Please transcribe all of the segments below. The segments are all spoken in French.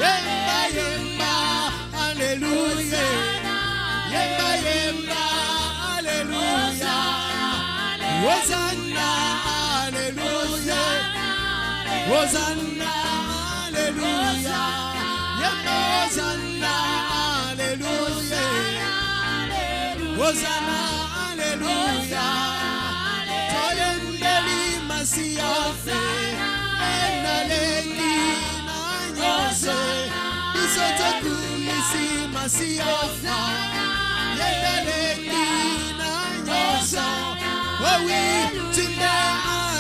Yemba, yemba, alléluia. Yemba, yemba, alléluia. Hosanna, alléluia. Hosanna, alléluia. Yemba, Hosanna, alléluia. Hosanna, alléluia. Toyembeli masiafe, enalengi na nyose. Isotokulisi masiafa, enalengi na nyose. Oh oui, timbe,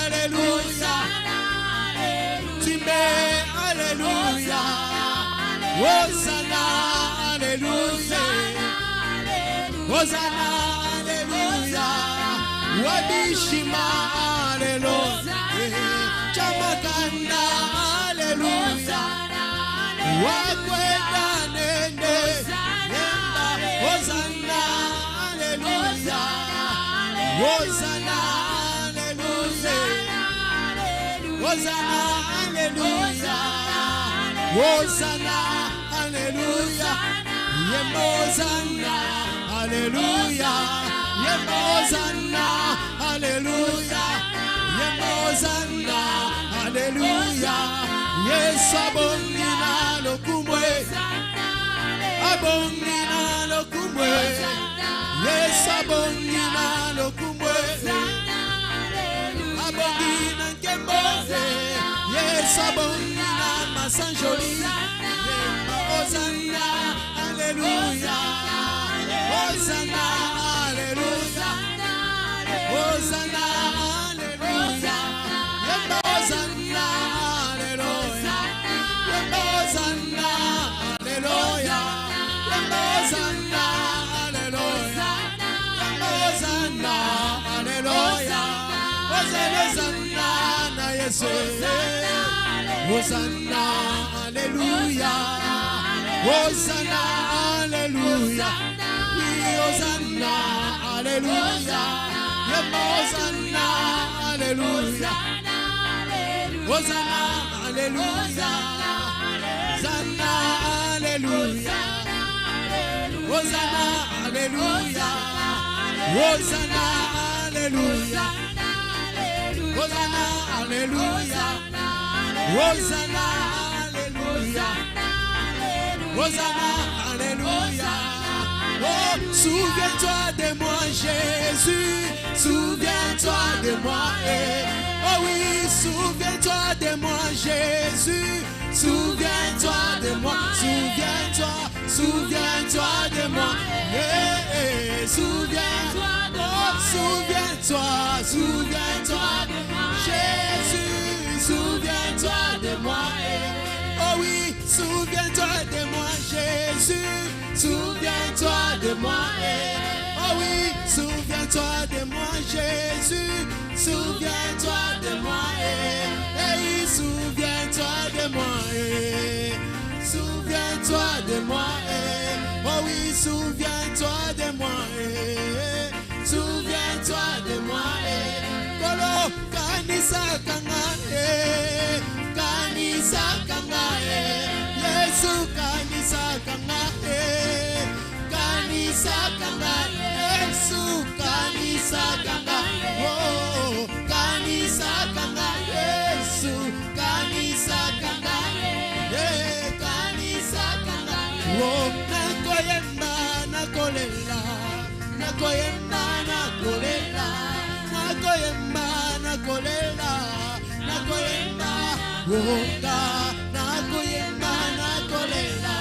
alléluia. Timbe, alléluia. Hosanna, alléluia. Hosanna, alléluia. Wabishima, alléluia. Chamakanda, alléluia. Wakwenda nende, yemba. Hosanna, alléluia. Hosanna, alléluia. Hosanna, alléluia. Hosanna, alléluia. Yemba, Hosanna, alléluia. Yemba, Hosanna, alléluia. Yemba, Hosanna, alléluia. Yes, abongina lokumwe. Abongina lokumwe. Yes, abongina lokumwe. Abongina nkemboze. Yes, abongina masanjoli. Yemba, Hosanna, alléluia. Hosanna, alléluia. Hosanna, alléluia. Yemba, Hosanna, alléluia. Yemba, Hosanna, alléluia. Yemba, Hosanna, alléluia. Yemba, Hosanna, alléluia. Hosanna, na Yesu. Hosanna, alléluia. Hosanna, alléluia. Hosanna, alléluia. Yemba, Hosanna, alléluia. Hosanna, alléluia. Hosanna, alléluia. Hosanna, alléluia. Hosanna, alléluia. Hosanna, alléluia. Hosanna, alléluia. Hosanna, alléluia. Oh, souviens-toi de moi, Jésus. Souviens-toi de moi. Oh oui, souviens-toi de moi, Jésus. Souviens-toi de moi. Souviens-toi, souviens-toi de moi. Souviens-toi de moi. Souviens-toi, souviens-toi de moi. Jésus, souviens-toi de moi. Oh oui, souviens-toi de moi, Jésus. Souviens-toi de moi. Oh oui, souviens-toi de moi, Jésus. Souviens-toi de moi. Hey, souviens-toi de moi. Souviens-toi de moi. Oh oui, souviens-toi de moi. Souviens-toi de moi. Kolo kanisa kanga. Kanisa kanga. Yesu kanisa kanga. Kanisa kanga. Yesu kanisa kanga. Oh, kanisa kanga. Yesu kanisa kanga. Kanisa kanga. Oh, nakoyemba nakolela. Nakoyemba nakolela. Nakoyemba nakolela. Nakoyemba woga. Nakoyemba nakolela.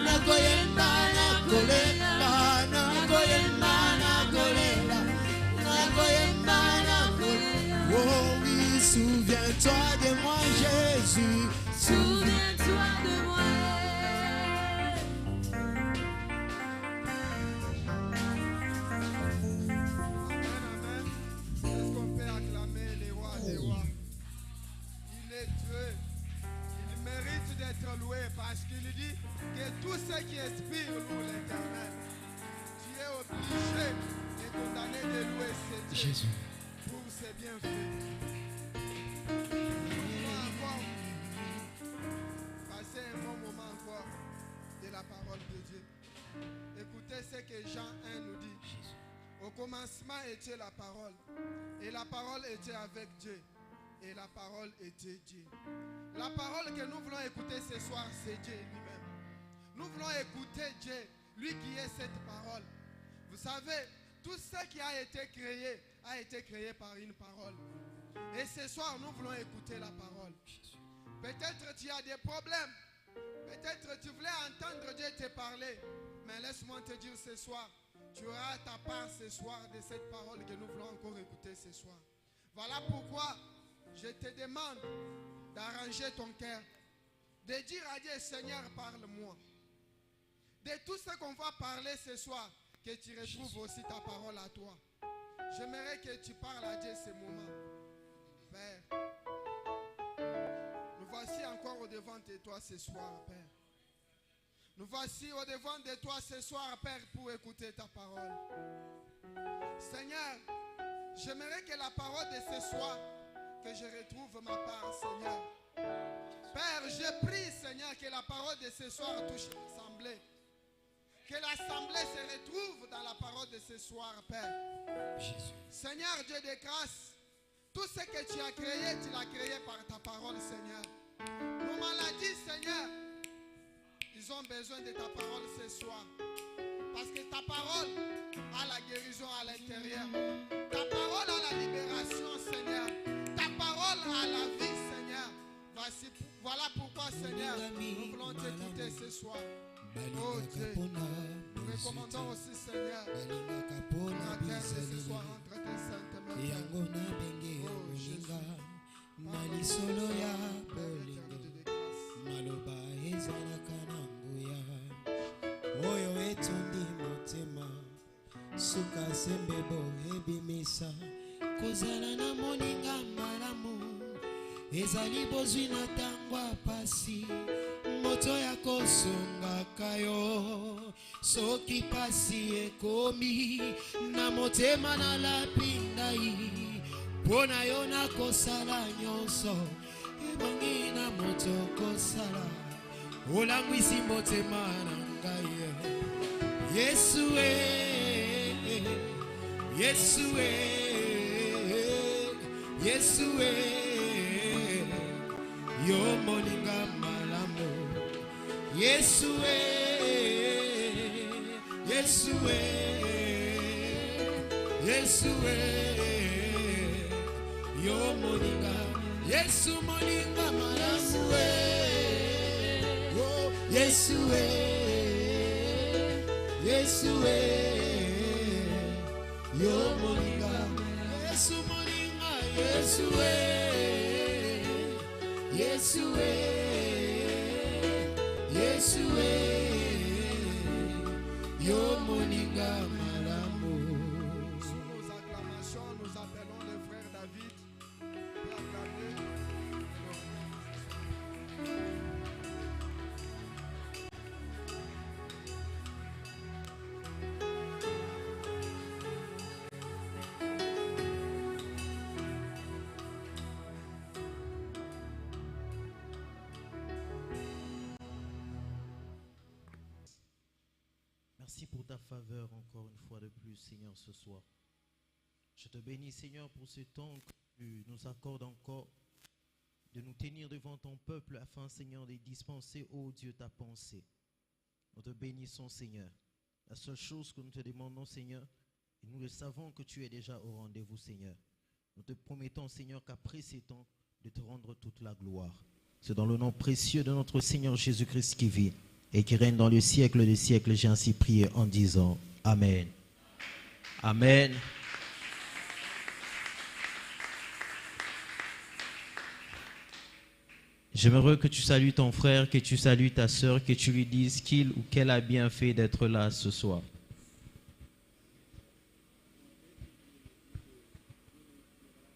Nakoyemba nakolela. Nakoyemba nakolela. Nakoyemba nakolela. Oh oui, souviens-toi de moi, Jésus. Souviens-toi de moi. Parce qu'il dit que tout ce qui expire loue l'Éternel. Tu es obligé et condamné de louer ce Dieu Jésus pour ses bienfaits. On va passer un bon moment que Jean 1 nous dit. Au commencement était la parole. Et la parole était avec Dieu. Et la parole était Dieu. La parole que nous voulons écouter ce soir, c'est Dieu lui-même. Nous voulons écouter Dieu, lui qui est cette parole. Vous savez, tout ce qui a été créé par une parole. Et ce soir, nous voulons écouter la parole. Peut-être tu as des problèmes. Peut-être tu voulais entendre Dieu te parler. Mais laisse-moi te dire ce soir, tu auras ta part ce soir de cette parole que nous voulons encore écouter ce soir. Voilà pourquoi je te demande d'arranger ton cœur. De dire à Dieu, Seigneur, parle-moi. De tout ce qu'on va parler ce soir, que tu retrouves aussi ta parole à toi. J'aimerais que tu parles à Dieu ce moment. Père, nous voici encore au-devant de toi ce soir, Père. Nous voici au-devant de toi ce soir, Père, pour écouter ta parole. Seigneur, j'aimerais que la parole de ce soir, que je retrouve ma part, Seigneur. Père, je prie, Seigneur, que la parole de ce soir touche l'assemblée. Que l'assemblée se retrouve dans la parole de ce soir, Père. Jésus. Seigneur, Dieu de grâce, tout ce que tu as créé, tu l'as créé par ta parole, Seigneur. Nos maladies, Seigneur, ils ont besoin de ta parole ce soir. Parce que ta parole a la guérison à l'intérieur. Ta parole a la libération, Seigneur. Ta parole a la vie, Seigneur. Voilà pourquoi, Seigneur, nous voulons t'écouter ce soir. Oh Dieu, nous recommandons aussi, Seigneur, la terre de ce soir entre tes saintes mains. Oh Jésus, maloba ezalaka na nguya oyo etondi motema suka sembe boyebimisa kozala na moninga malamu ezali bozwi na ntango pasi moto ya kosungaka yo soki pasi ekomi na motema na lapindai mpo na yo nakosala nyonso ebongi na moto kosala olangwisi motema na ngai Yesu Yesu Yesu yo moninga malamu Yesu Yesu Yesu yo moninga Yesu moninga malamu oh Yesu Yesu yo moninga Yesu moninga Yesu Yesu Yesu yo moninga malamu. Sous nos acclamations, nous appelons le frère David pour acclamer. Merci pour ta faveur encore une fois de plus, Seigneur, ce soir. Je te bénis, Seigneur, pour ce temps que tu nous accordes encore de nous tenir devant ton peuple afin, Seigneur, de dispenser, ô Dieu, ta pensée. Nous te bénissons, Seigneur. La seule chose que nous te demandons, Seigneur, et nous le savons que tu es déjà au rendez-vous, Seigneur. Nous te promettons, Seigneur, qu'après ces temps, de te rendre toute la gloire. C'est dans le nom précieux de notre Seigneur Jésus-Christ qui vit et qui règne dans le siècle des siècles. J'ai ainsi prié en disant Amen. Amen. J'aimerais que tu salues ton frère, que tu salues ta sœur, que tu lui dises qu'il ou qu'elle a bien fait d'être là ce soir.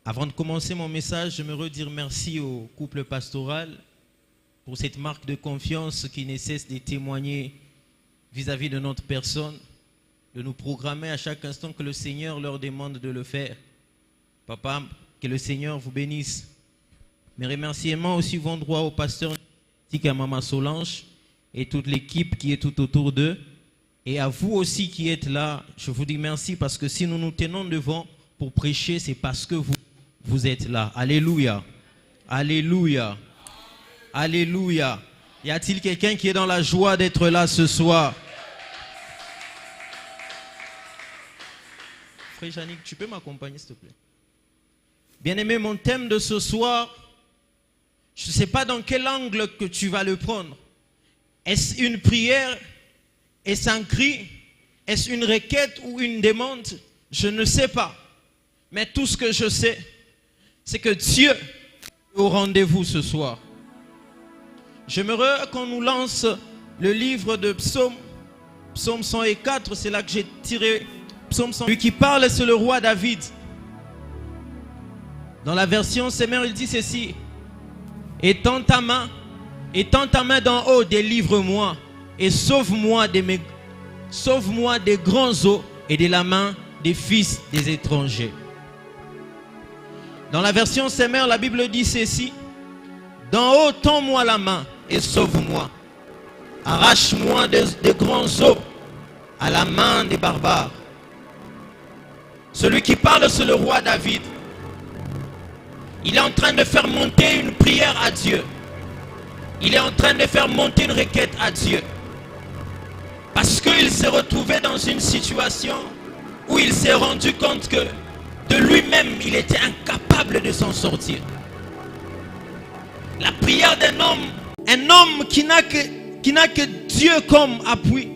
Avant de commencer mon message, j'aimerais dire merci au couple pastoral pour cette marque de confiance qui ne cesse de témoigner vis-à-vis de notre personne, de nous programmer à chaque instant que le Seigneur leur demande de le faire. Papa, que le Seigneur vous bénisse. Mes remerciements aussi vont droit au pasteur ainsi qu'à Maman Solange et toute l'équipe qui est tout autour d'eux. Et à vous aussi qui êtes là, je vous dis merci parce que si nous nous tenons devant pour prêcher, c'est parce que vous êtes là. Alléluia. Alléluia. Alléluia. Y a-t-il quelqu'un qui est dans la joie d'être là ce soir? Frère Yannick, tu peux m'accompagner s'il te plaît? Bien-aimé, mon thème de ce soir, je ne sais pas dans quel angle que tu vas le prendre. Est-ce une prière? Est-ce un cri? Est-ce une requête ou une demande? Je ne sais pas. Mais tout ce que je sais, c'est que Dieu est au rendez-vous ce soir. J'aimerais qu'on nous lance le livre de Psaume 104, c'est là que j'ai tiré Psaume 100. Lui qui parle, c'est le roi David. Dans la version Semeur, il dit ceci: étends ta main d'en haut, délivre-moi et sauve-moi des grands eaux et de la main des fils des étrangers. Dans la version Semeur, la Bible dit ceci: d'en haut, tends-moi la main et sauve-moi. Arrache-moi de grands eaux à la main des barbares. Celui qui parle, c'est le roi David. Il est en train de faire monter une prière à Dieu. Il est en train de faire monter une requête à Dieu. Parce qu'il s'est retrouvé dans une situation où il s'est rendu compte que de lui-même, il était incapable de s'en sortir. La prière d'un homme qui n'a que Dieu comme appui.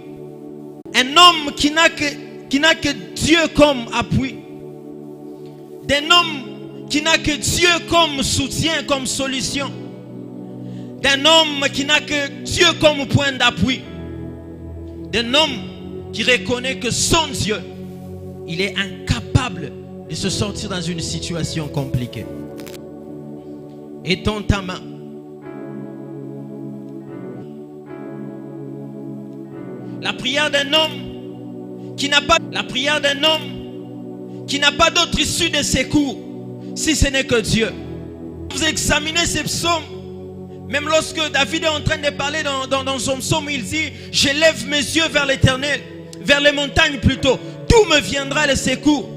Un homme qui n'a que Dieu comme appui. D'un homme qui n'a que Dieu comme soutien, comme solution. D'un homme qui n'a que Dieu comme point d'appui. D'un homme qui reconnaît que sans Dieu, il est incapable de se sortir dans une situation compliquée. Étends ta main. La prière d'un homme qui n'a pas d'autre issue de secours si ce n'est que Dieu. Vous examinez ces psaumes, même lorsque David est en train de parler dans son psaume, il dit: je lève mes yeux vers l'Éternel, vers les montagnes plutôt. D'où me viendra le secours?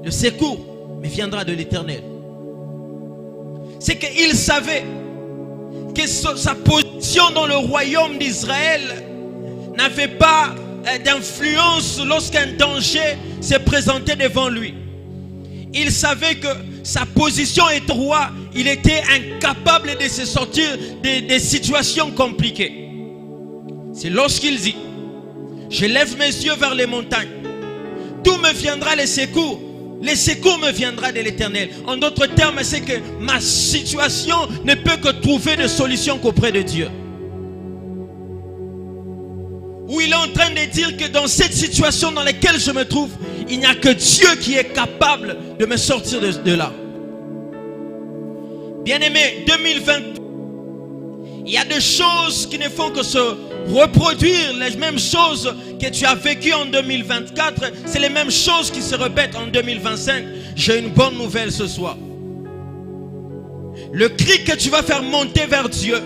Le secours me viendra de l'Éternel. C'est qu'il savait que sa position dans le royaume d'Israël n'avait pas d'influence lorsqu'un danger s'est présenté devant lui. Il savait que sa position étant roi, il était incapable de se sortir des situations compliquées. C'est lorsqu'il dit: je lève mes yeux vers les montagnes. D'où me viendra le secours? Le secours me viendra de l'Éternel. En d'autres termes, c'est que ma situation ne peut que trouver de solution qu'auprès de Dieu. Où il est en train de dire que dans cette situation dans laquelle je me trouve, il n'y a que Dieu qui est capable de me sortir de là. Bien-aimé, 2020, il y a des choses qui ne font que se reproduire. Les mêmes choses que tu as vécues en 2024, c'est les mêmes choses qui se répètent en 2025. J'ai une bonne nouvelle ce soir. Le cri que tu vas faire monter vers Dieu,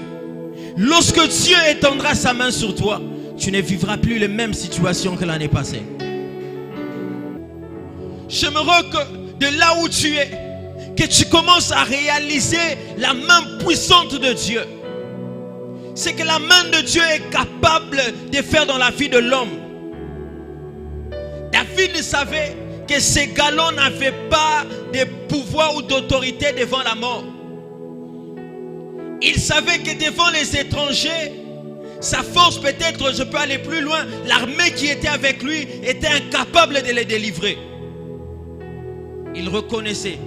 lorsque Dieu étendra sa main sur toi, tu ne vivras plus les mêmes situations que l'année passée. J'aimerais que de là où tu es, que tu commences à réaliser la main puissante de Dieu. C'est que la main de Dieu est capable de faire dans la vie de l'homme. David savait que ces galons n'avaient pas de pouvoir ou d'autorité devant la mort. Il savait que devant les étrangers, sa force, peut-être, je peux aller plus loin, l'armée qui était avec lui était incapable de les délivrer. Il reconnaissait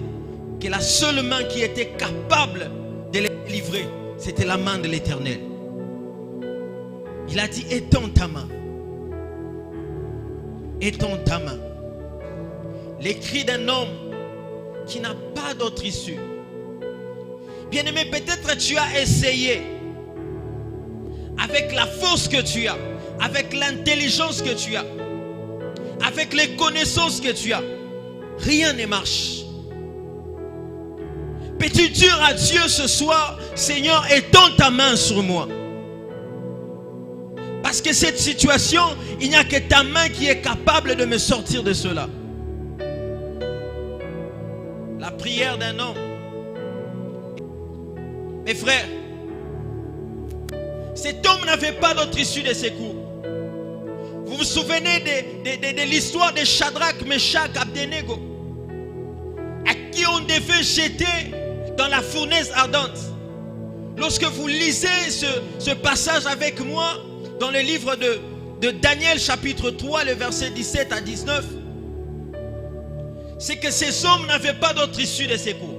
que la seule main qui était capable de les délivrer, c'était la main de l'Éternel. Il a dit: étends ta main. Étends ta main. Les cris d'un homme qui n'a pas d'autre issue. Bien-aimé, peut-être tu as essayé avec la force que tu as, avec l'intelligence que tu as, avec les connaissances que tu as. Rien ne marche. Peux-tu dire à Dieu ce soir: Seigneur, étends ta main sur moi? Parce que cette situation, il n'y a que ta main qui est capable de me sortir de cela. La prière d'un homme. Mes frères, cet homme n'avait pas d'autre issue de secours. Vous vous souvenez de l'histoire de Shadrach, Meshach, Abednego, à qui on devait jeter dans la fournaise ardente. Lorsque vous lisez ce passage avec moi dans le livre de Daniel chapitre 3, le verset 17 à 19, c'est que ces hommes n'avaient pas d'autre issue de secours.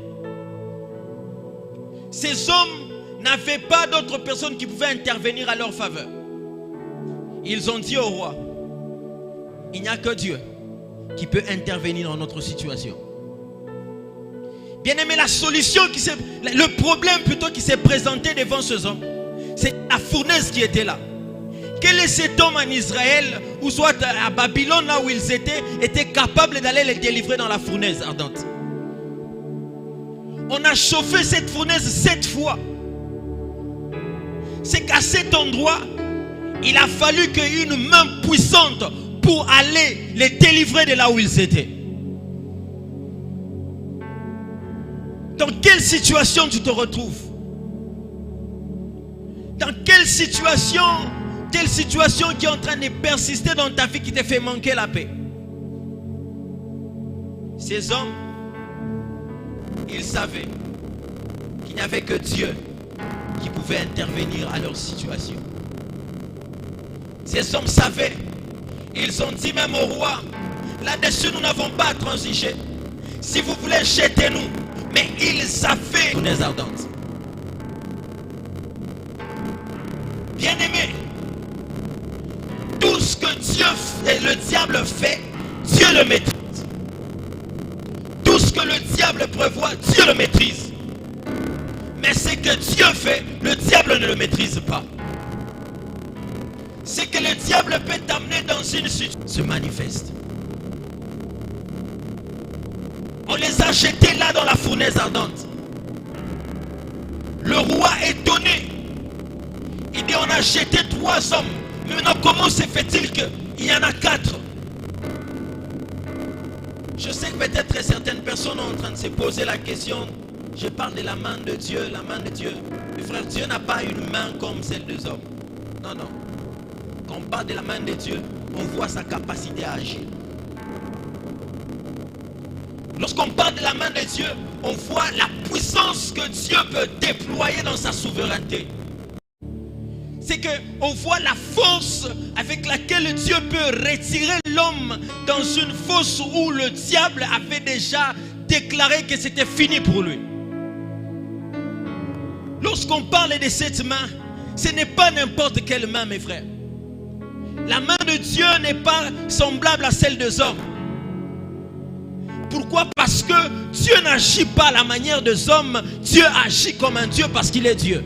Ces hommes n'avaient pas d'autres personnes qui pouvaient intervenir à leur faveur. Ils ont dit au roi, il n'y a que Dieu qui peut intervenir dans notre situation. Bien aimé, la solution, le problème plutôt qui s'est présenté devant ces hommes, c'est la fournaise qui était là. Quel est cet homme en Israël, ou soit à Babylone, là où ils étaient capables d'aller les délivrer dans la fournaise ardente? On a chauffé cette fournaise 7 fois. C'est qu'à cet endroit, il a fallu qu'une main puissante pour aller les délivrer de là où ils étaient. Dans quelle situation tu te retrouves? Dans quelle situation qui est en train de persister dans ta vie, qui te fait manquer la paix? Ces hommes, ils savaient qu'il n'y avait que Dieu qui pouvait intervenir à leur situation. Ces hommes savaient, ils ont dit même au roi, là-dessus nous n'avons pas à transiger. Si vous voulez, jetez-nous. Mais ils savaient fournaise ardente. Bien-aimé, tout ce que Dieu et le diable fait, Dieu le maîtrise. Tout ce que le diable prévoit, Dieu le maîtrise. Mais ce que Dieu fait, le diable ne le maîtrise pas. Ce que le diable peut t'amener dans une situation se manifeste. On les a jetés là dans la fournaise ardente. Le roi étonné, il dit, on a jeté 3 hommes. Mais maintenant, comment se fait-il qu'il y en a 4? Je sais que peut-être certaines personnes sont en train de se poser la question. Je parle de la main de Dieu, la main de Dieu. Mais frère, Dieu n'a pas une main comme celle des hommes. Non, non. Quand on parle de la main de Dieu, on voit sa capacité à agir. Lorsqu'on parle de la main de Dieu, on voit la puissance que Dieu peut déployer dans sa souveraineté. C'est qu'on voit la force avec laquelle Dieu peut retirer l'homme dans une fosse où le diable avait déjà déclaré que c'était fini pour lui. Lorsqu'on parle de cette main, ce n'est pas n'importe quelle main, mes frères. La main de Dieu n'est pas semblable à celle des hommes. Pourquoi? Parce que Dieu n'agit pas à la manière des hommes. Dieu agit comme un Dieu parce qu'il est Dieu.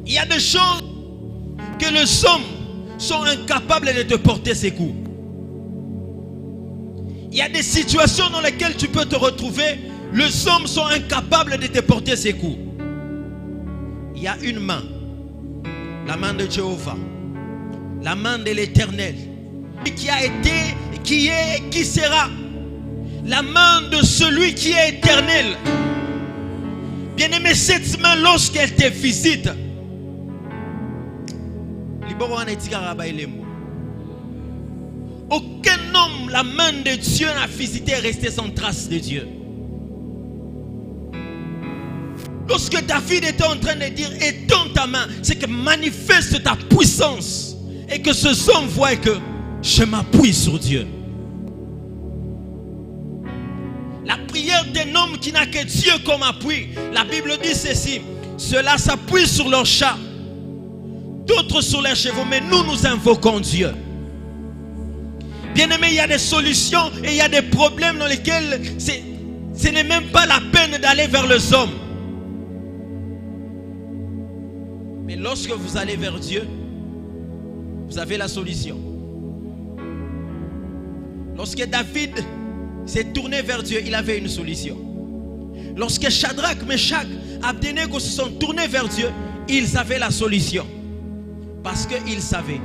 Il y a des choses que les hommes sont incapables de te porter secours. Il y a des situations dans lesquelles tu peux te retrouver. Les hommes sont incapables de te porter secours. Il y a une main. La main de Jéhovah. La main de l'Éternel. Qui a été, qui est, qui sera. La main de celui qui est éternel. Bien-aimé, cette main, lorsqu'elle te visite, aucun homme, la main de Dieu n'a visité et resté sans trace de Dieu. Lorsque David était en train de dire étends ta main, c'est que manifeste ta puissance et que ce homme voit que je m'appuie sur Dieu. La prière d'un homme qui n'a que Dieu comme appui, la Bible dit ceci: ceux-là s'appuient sur leurs chats, d'autres sur leurs chevaux, mais nous invoquons Dieu. Bien aimé, il y a des solutions et il y a des problèmes dans lesquels ce n'est même pas la peine d'aller vers les hommes. Mais lorsque vous allez vers Dieu, vous avez la solution. Lorsque David s'est tourné vers Dieu, il avait une solution. Lorsque Shadrach, Meshach, Abednego se sont tournés vers Dieu, ils avaient la solution. Parce qu'ils savaient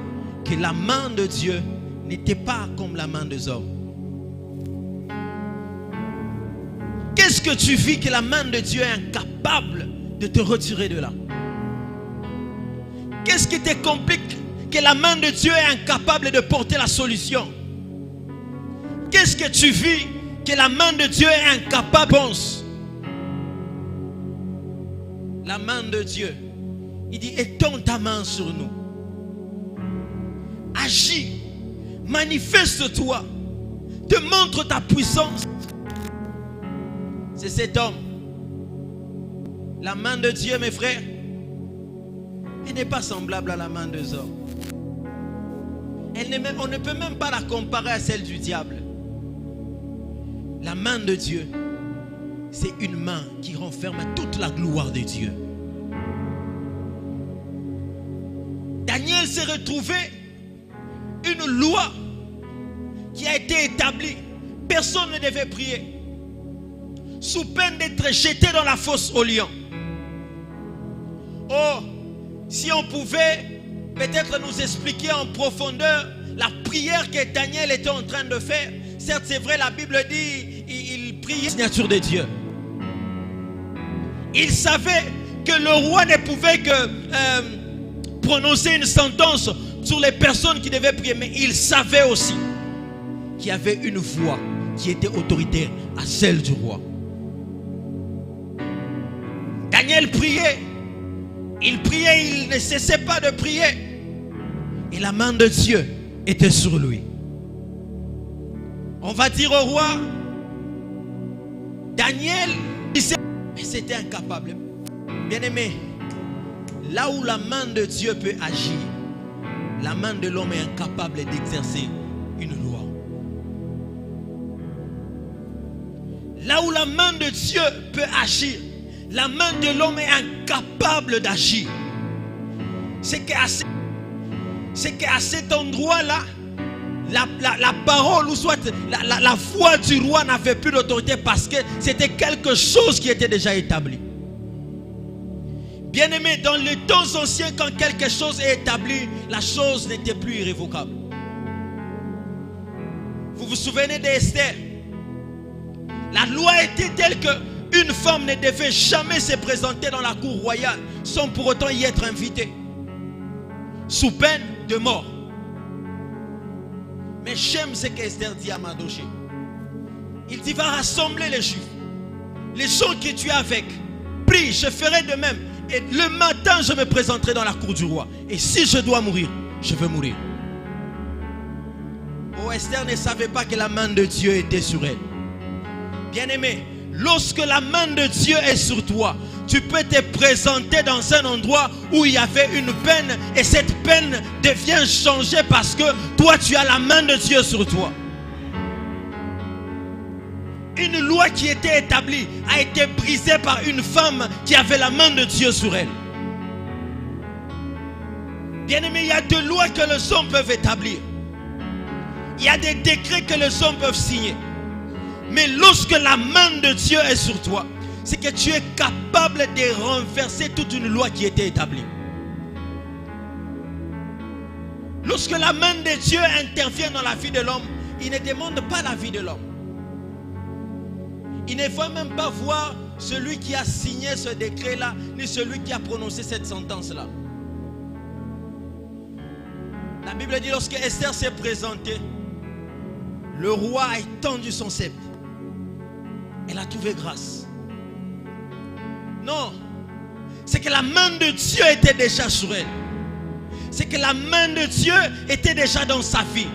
que la main de Dieu n'était pas comme la main des hommes. Qu'est-ce que tu vis que la main de Dieu est incapable de te retirer de là? Qu'est-ce qui te complique que la main de Dieu est incapable de porter la solution? Qu'est-ce que tu vis que la main de Dieu est incapable? La main de Dieu, il dit, étends ta main sur nous. Agis, manifeste-toi, te montre ta puissance. C'est cet homme. La main de Dieu, mes frères, elle n'est pas semblable à la main des hommes. On ne peut même pas la comparer à celle du diable. La main de Dieu, c'est une main qui renferme toute la gloire de Dieu. Daniel s'est retrouvé une loi qui a été établie. Personne ne devait prier, sous peine d'être jeté dans la fosse aux lions. Oh, si on pouvait peut-être nous expliquer en profondeur la prière que Daniel était en train de faire. Certes, c'est vrai, la Bible dit il priait la signature de Dieu. Il savait que le roi ne pouvait que prononcer une sentence sur les personnes qui devaient prier, mais il savait aussi qu'il y avait une voix qui était autoritaire à celle du roi. Daniel priait, il ne cessait pas de prier, et la main de Dieu était sur lui. On va dire au roi, Daniel, mais c'était incapable. Bien-aimé, là où la main de Dieu peut agir, la main de l'homme est incapable d'exercer une loi. Là où la main de Dieu peut agir, la main de l'homme est incapable d'agir. C'est qu'à cet endroit-là, la parole ou soit la voix du roi n'avait plus d'autorité parce que c'était quelque chose qui était déjà établi. Bien-aimé, dans les temps anciens, quand quelque chose est établi, la chose n'était plus irrévocable. Vous vous souvenez d'Esther? La loi était telle qu'une femme ne devait jamais se présenter dans la cour royale sans pour autant y être invitée, sous peine de mort. Mais j'aime ce qu'Esther dit à Mardochée. Il dit, va rassembler les Juifs, les gens que tu es avec. Prie, je ferai de même. Et le matin, je me présenterai dans la cour du roi. Et si je dois mourir, je veux mourir. Oh, Esther ne savait pas que la main de Dieu était sur elle. Bien-aimé, lorsque la main de Dieu est sur toi, tu peux te présenter dans un endroit où il y avait une peine et cette peine devient changée parce que toi tu as la main de Dieu sur toi. Une loi qui était établie a été brisée par une femme qui avait la main de Dieu sur elle. Bien-aimé, il y a des lois que les hommes peuvent établir. Il y a des décrets que les hommes peuvent signer. Mais lorsque la main de Dieu est sur toi, c'est que tu es capable de renverser toute une loi qui était établie. Lorsque la main de Dieu intervient dans la vie de l'homme, il ne demande pas la vie de l'homme. Il ne va même pas voir celui qui a signé ce décret-là, ni celui qui a prononcé cette sentence-là. La Bible dit, lorsque Esther s'est présentée, le roi a étendu son sceptre. Elle a trouvé grâce. Non, c'est que la main de Dieu était déjà sur elle. C'est que la main de Dieu était déjà dans sa vie.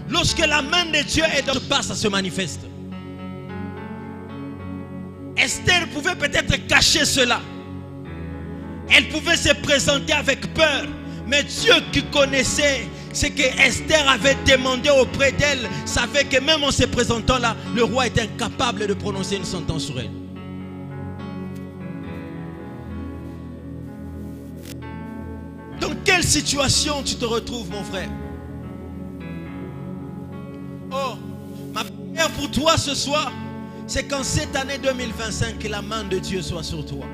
Lorsque la main de Dieu est dans le ça se manifeste. Esther pouvait peut-être cacher cela. Elle pouvait se présenter avec peur. Mais Dieu qui connaissait ce que Esther avait demandé auprès d'elle savait que même en se présentant là, le roi était incapable de prononcer une sentence sur elle. Dans quelle situation tu te retrouves, mon frère? Oh, ma prière pour toi ce soir, c'est qu'en cette année 2025, que la main de Dieu soit sur toi.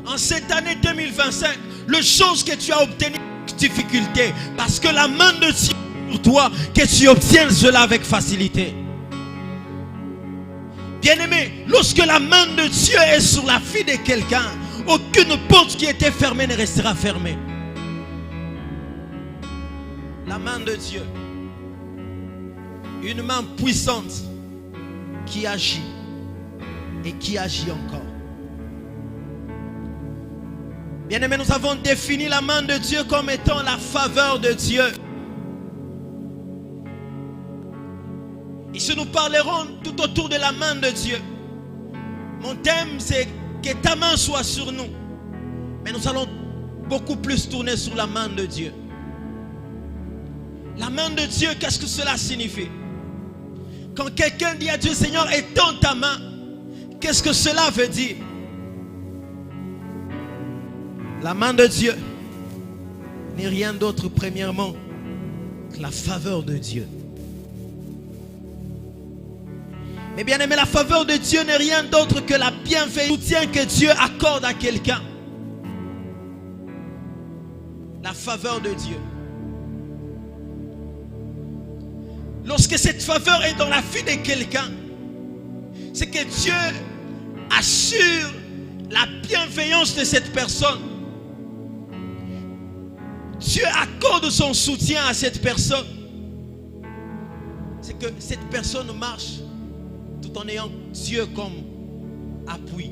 en cette année 2025, les choses que tu as obtenues avec difficulté, parce que la main de Dieu est sur toi, que tu obtiennes cela avec facilité. Bien-aimé, lorsque la main de Dieu est sur la vie de quelqu'un, aucune porte qui était fermée ne restera fermée. La main de Dieu, une main puissante qui agit et qui agit encore. Bien-aimés, nous avons défini la main de Dieu comme étant la faveur de Dieu. Ici, nous parlerons tout autour de la main de Dieu. Mon thème, c'est que ta main soit sur nous. Mais nous allons beaucoup plus tourner sur la main de Dieu. La main de Dieu, qu'est-ce que cela signifie? Quand quelqu'un dit à Dieu, Seigneur, étends ta main, qu'est-ce que cela veut dire? La main de Dieu n'est rien d'autre, premièrement, que la faveur de Dieu. Mais bien aimé, la faveur de Dieu n'est rien d'autre que la bienveillance, le soutien que Dieu accorde à quelqu'un. La faveur de Dieu. Lorsque cette faveur est dans la vie de quelqu'un, c'est que Dieu assure la bienveillance de cette personne. Dieu accorde son soutien à cette personne. C'est que cette personne marche tout en ayant Dieu comme appui.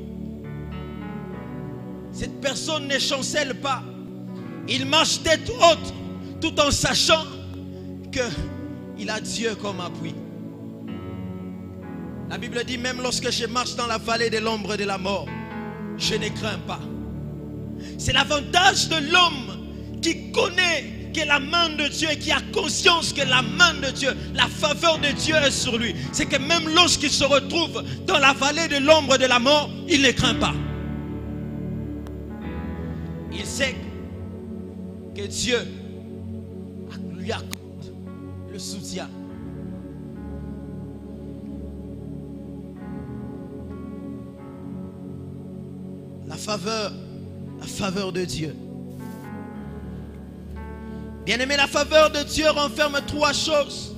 Cette personne ne chancelle pas. Il marche tête haute tout en sachant qu'il a Dieu comme appui. La Bible dit, même lorsque je marche dans la vallée de l'ombre de la mort, je ne crains pas. C'est l'avantage de l'homme qui connaît que la main de Dieu et qui a conscience que la main de Dieu, la faveur de Dieu est sur lui. C'est que même lorsqu'il se retrouve dans la vallée de l'ombre de la mort, il ne craint pas. Il sait que Dieu lui accorde le soutien. La faveur de Dieu. Bien-aimé, la faveur de Dieu renferme trois choses.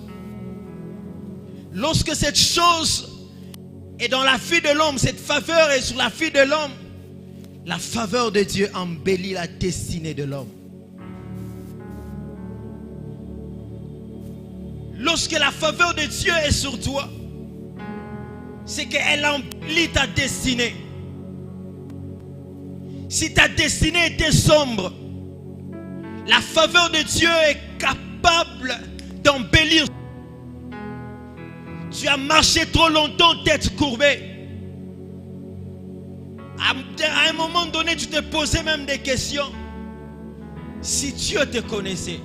Lorsque cette chose est dans la vie de l'homme, cette faveur est sur la vie de l'homme, la faveur de Dieu embellit la destinée de l'homme. Lorsque la faveur de Dieu est sur toi, c'est qu'elle embellit ta destinée. Si ta destinée était sombre, la faveur de Dieu est capable d'embellir. Tu as marché trop longtemps tête courbée. À un moment donné, tu te posais même des questions. Si Dieu te connaissait,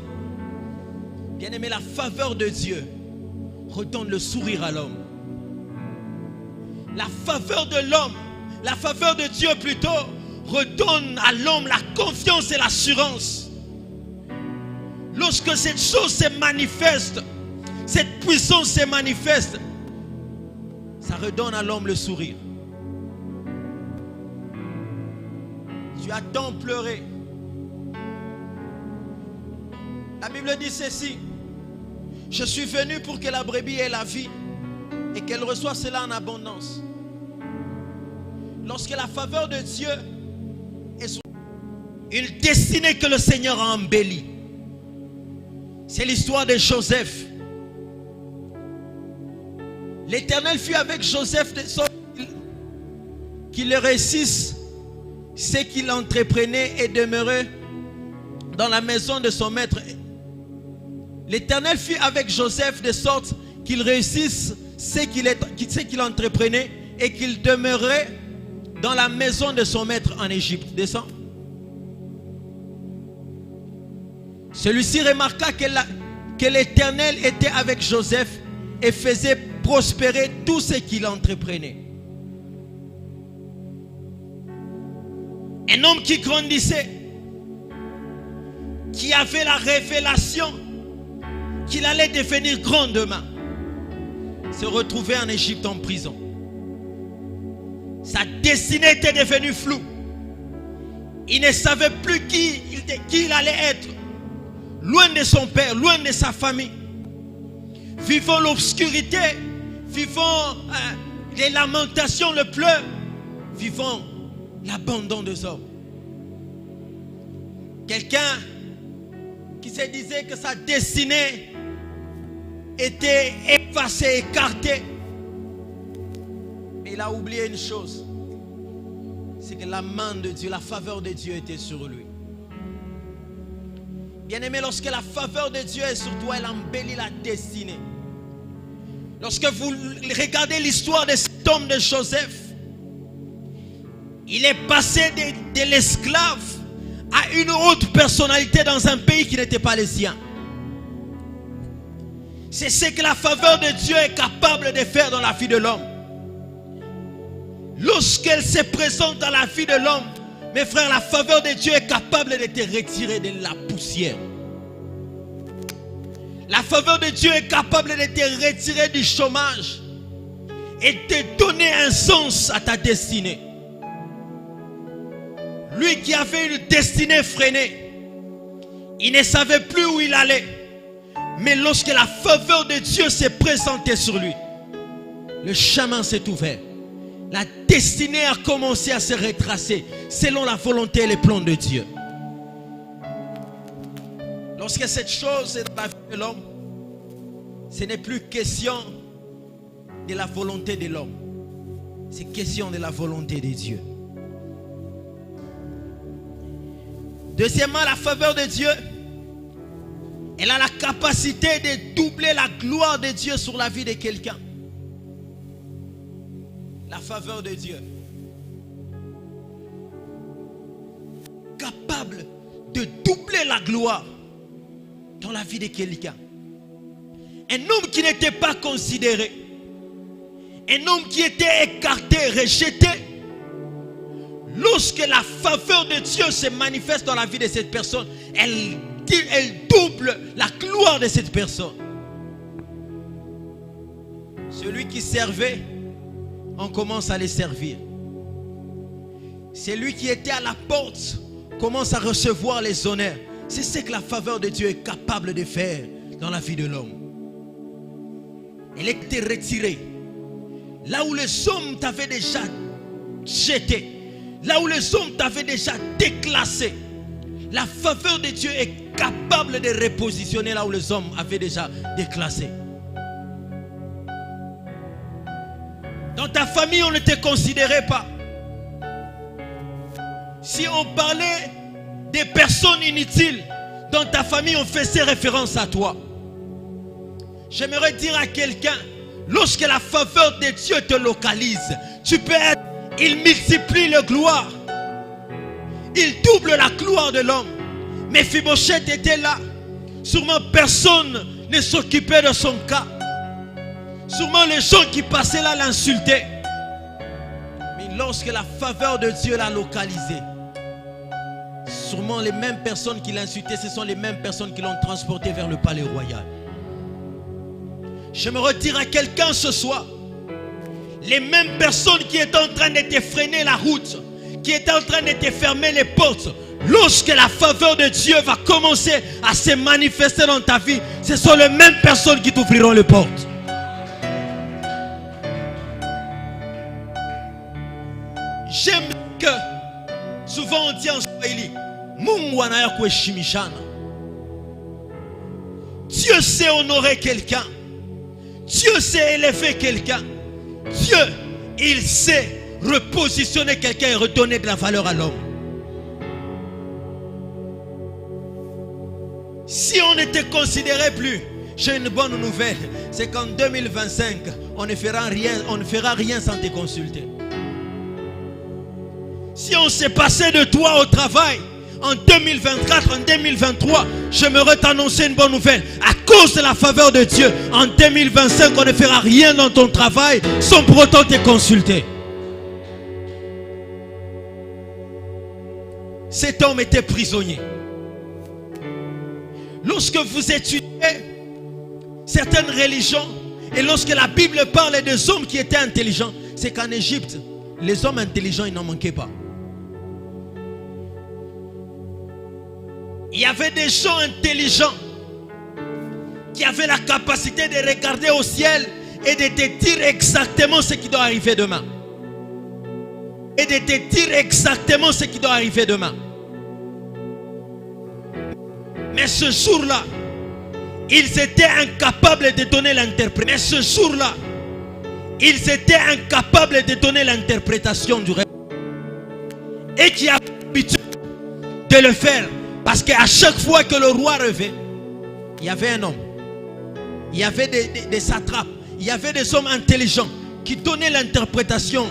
bien aimé, la faveur de Dieu redonne le sourire à l'homme. La faveur de l'homme, la faveur de Dieu plutôt, redonne à l'homme la confiance et l'assurance. Lorsque cette chose se manifeste, cette puissance se manifeste, ça redonne à l'homme le sourire. Tu as tant pleuré. La Bible dit ceci: je suis venu pour que la brebis ait la vie et qu'elle reçoive cela en abondance. Lorsque la faveur de Dieu est sur une destinée que le Seigneur a embellie, c'est l'histoire de Joseph. L'Éternel fut avec Joseph de sorte qu'il réussisse ce qu'il entreprenait et demeurait dans la maison de son maître. L'Éternel fut avec Joseph de sorte qu'il réussisse ce qu'il entreprenait et qu'il demeurait dans la maison de son maître en Égypte. Descends. Celui-ci remarqua que l'Éternel était avec Joseph et faisait prospérer tout ce qu'il entreprenait. Un homme qui grandissait, qui avait la révélation qu'il allait devenir grand demain, se retrouvait en Égypte en prison. Sa destinée était devenue floue. Il ne savait plus qui il allait être. Loin de son père, loin de sa famille. Vivant l'obscurité, vivant les lamentations, le pleur, vivant l'abandon des hommes. Quelqu'un qui se disait que sa destinée était effacée, écartée. Mais il a oublié une chose. C'est que la main de Dieu, la faveur de Dieu était sur lui. Bien-aimé, lorsque la faveur de Dieu est sur toi, elle embellit la destinée. Lorsque vous regardez l'histoire de cet homme de Joseph, il est passé de l'esclave à une haute personnalité dans un pays qui n'était pas le sien. C'est ce que la faveur de Dieu est capable de faire dans la vie de l'homme. Lorsqu'elle se présente dans la vie de l'homme, mes frères, la faveur de Dieu est capable de te retirer de la poussière. La faveur de Dieu est capable de te retirer du chômage et de donner un sens à ta destinée. Lui qui avait une destinée freinée, il ne savait plus où il allait. Mais lorsque la faveur de Dieu s'est présentée sur lui, le chemin s'est ouvert. La destinée a commencé à se retracer selon la volonté et les plans de Dieu. Lorsque cette chose est dans la vie de l'homme, ce n'est plus question de la volonté de l'homme. C'est question de la volonté de Dieu. Deuxièmement, la faveur de Dieu, elle a la capacité de doubler la gloire de Dieu sur la vie de quelqu'un. La faveur de Dieu, capable de doubler la gloire dans la vie de quelqu'un. Un homme qui n'était pas considéré, un homme qui était écarté, rejeté, lorsque la faveur de Dieu se manifeste dans la vie de cette personne, elle double la gloire de cette personne. Celui qui servait, on commence à les servir. Celui qui était à la porte commence à recevoir les honneurs. C'est ce que la faveur de Dieu est capable de faire dans la vie de l'homme. Elle était retirée. Là où les hommes t'avaient déjà jeté, là où les hommes t'avaient déjà déclassé, la faveur de Dieu est capable de repositionner là où les hommes avaient déjà déclassé. Dans ta famille, on ne te considérait pas. Si on parlait des personnes inutiles, dans ta famille, on faisait référence à toi. J'aimerais dire à quelqu'un, lorsque la faveur de Dieu te localise, tu peux être, il multiplie la gloire. Il double la gloire de l'homme. Mephibosheth était là. Sûrement personne ne s'occupait de son cas. Sûrement les gens qui passaient là l'insultaient. Mais lorsque la faveur de Dieu l'a localisé, sûrement les mêmes personnes qui l'insultaient, ce sont les mêmes personnes qui l'ont transporté vers le palais royal. Je me retire à quelqu'un ce soir. Les mêmes personnes qui étaient en train de te freiner la route, qui étaient en train de te fermer les portes, lorsque la faveur de Dieu va commencer à se manifester dans ta vie, ce sont les mêmes personnes qui t'ouvriront les portes. J'aime que souvent on dit en Swahili, Mungu anaya kuheshimishana. Dieu sait honorer quelqu'un. Dieu sait élever quelqu'un. Dieu, il sait repositionner quelqu'un et redonner de la valeur à l'homme. Si on ne te considérait plus, j'ai une bonne nouvelle, c'est qu'en 2025, on ne fera rien sans te consulter. Si on s'est passé de toi au travail en 2024, en 2023, j'aimerais t'annoncer une bonne nouvelle. À cause de la faveur de Dieu, en 2025, on ne fera rien dans ton travail sans pour autant te consulter. Cet homme était prisonnier. Lorsque vous étudiez certaines religions, et lorsque la Bible parle des hommes qui étaient intelligents, c'est qu'en Égypte, les hommes intelligents, ils n'en manquaient pas. Il y avait des gens intelligents qui avaient la capacité de regarder au ciel et de te dire exactement ce qui doit arriver demain. Et de te dire exactement ce qui doit arriver demain. Mais ce jour-là, ils étaient incapables de donner l'interprétation. Mais ce jour-là, ils étaient incapables de donner l'interprétation du rêve. Et qui avaient l'habitude de le faire. Parce qu'à chaque fois que le roi revêt, il y avait un homme. Il y avait des satrapes. Il y avait des hommes intelligents qui donnaient l'interprétation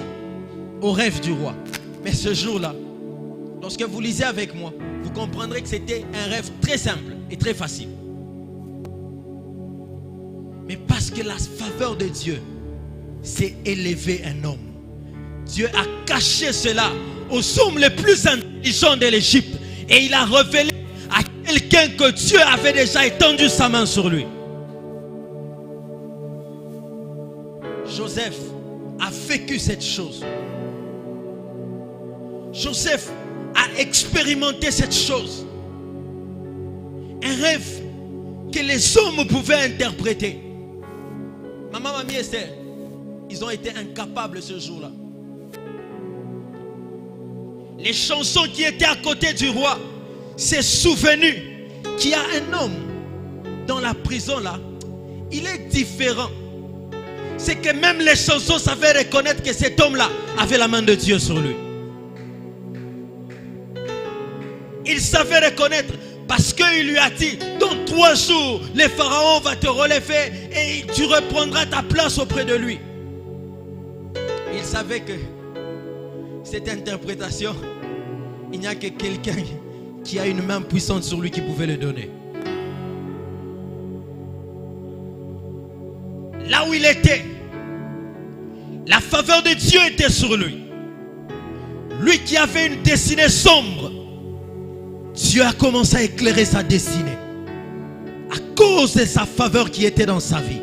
au rêve du roi. Mais ce jour-là, lorsque vous lisez avec moi, vous comprendrez que c'était un rêve très simple et très facile. Mais parce que la faveur de Dieu s'est élevée un homme, Dieu a caché cela aux hommes les plus intelligents de l'Égypte. Et il a révélé à quelqu'un que Dieu avait déjà étendu sa main sur lui. Joseph a vécu cette chose. Joseph a expérimenté cette chose. Un rêve que les hommes pouvaient interpréter. Maman, mamie, Esther, ils ont été incapables ce jour-là. Les chansons qui étaient à côté du roi s'est souvenu qu'il y a un homme dans la prison là. Il est différent. C'est que même les chansons savaient reconnaître que cet homme-là avait la main de Dieu sur lui. Il savait reconnaître parce qu'il lui a dit, dans 3 jours, le pharaon va te relever et tu reprendras ta place auprès de lui. Il savait que cette interprétation, il n'y a que quelqu'un qui a une main puissante sur lui qui pouvait le donner. Là où il était, la faveur de Dieu était sur lui. Lui qui avait une destinée sombre, Dieu a commencé à éclairer sa destinée à cause de sa faveur qui était dans sa vie.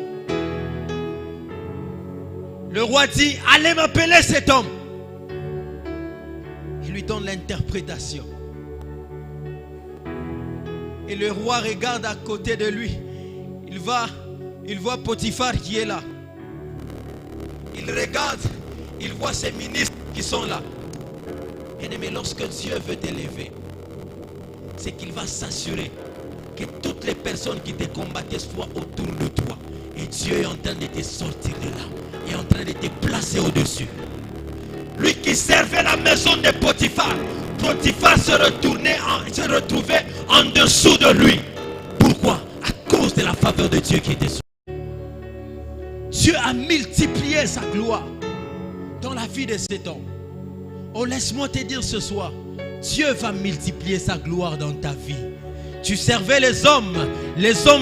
Le roi dit, allez m'appeler cet homme. Il lui donne l'interprétation. Et le roi regarde à côté de lui. Il voit Potiphar qui est là. Il regarde, il voit ses ministres qui sont là. Bien-aimé, lorsque Dieu veut t'élever, c'est qu'il va s'assurer que toutes les personnes qui te combattaient soient autour de toi. Et Dieu est en train de te sortir de là. Il est en train de te placer au-dessus. Lui qui servait la maison de Potiphar, Potiphar se retrouvait en dessous de lui. Pourquoi? À cause de la faveur de Dieu qui était sur lui. Dieu a multiplié sa gloire dans la vie de cet homme. Oh, laisse-moi te dire ce soir, Dieu va multiplier sa gloire dans ta vie. Tu servais les hommes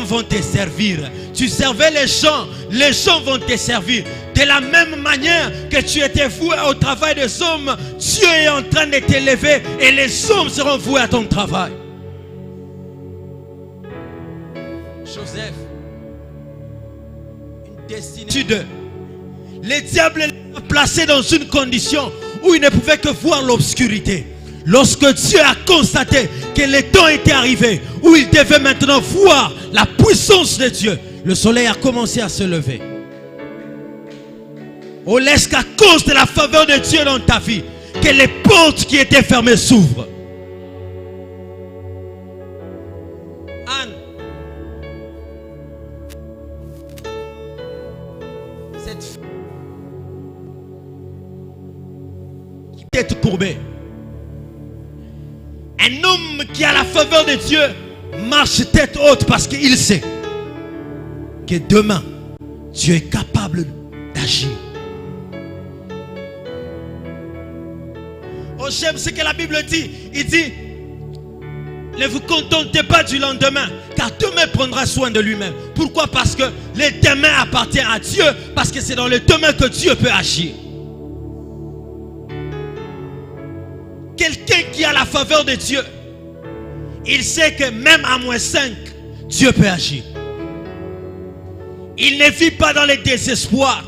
vont te servir. Tu servais les gens vont te servir. De la même manière que tu étais voué au travail des hommes, Dieu est en train de t'élever et les hommes seront voués à ton travail. Joseph, une destinée. Le diable l'a placé dans une condition où il ne pouvait que voir l'obscurité. Lorsque Dieu a constaté que le temps était arrivé, où il devait maintenant voir la puissance de Dieu, le soleil a commencé à se lever. On laisse qu'à cause de la faveur de Dieu dans ta vie, que les portes qui étaient fermées s'ouvrent. Anne, cette fille qui tête courbée, un homme qui a la faveur de Dieu marche tête haute parce qu'il sait que demain Dieu est capable d'agir. Oh, j'aime ce que la Bible dit. Il dit, ne vous contentez pas du lendemain, car demain prendra soin de lui-même. Pourquoi? Parce que le demain appartient à Dieu, parce que c'est dans le demain que Dieu peut agir. Quelqu'un qui a la faveur de Dieu, il sait que même à -5, Dieu peut agir. Il ne vit pas dans le désespoir.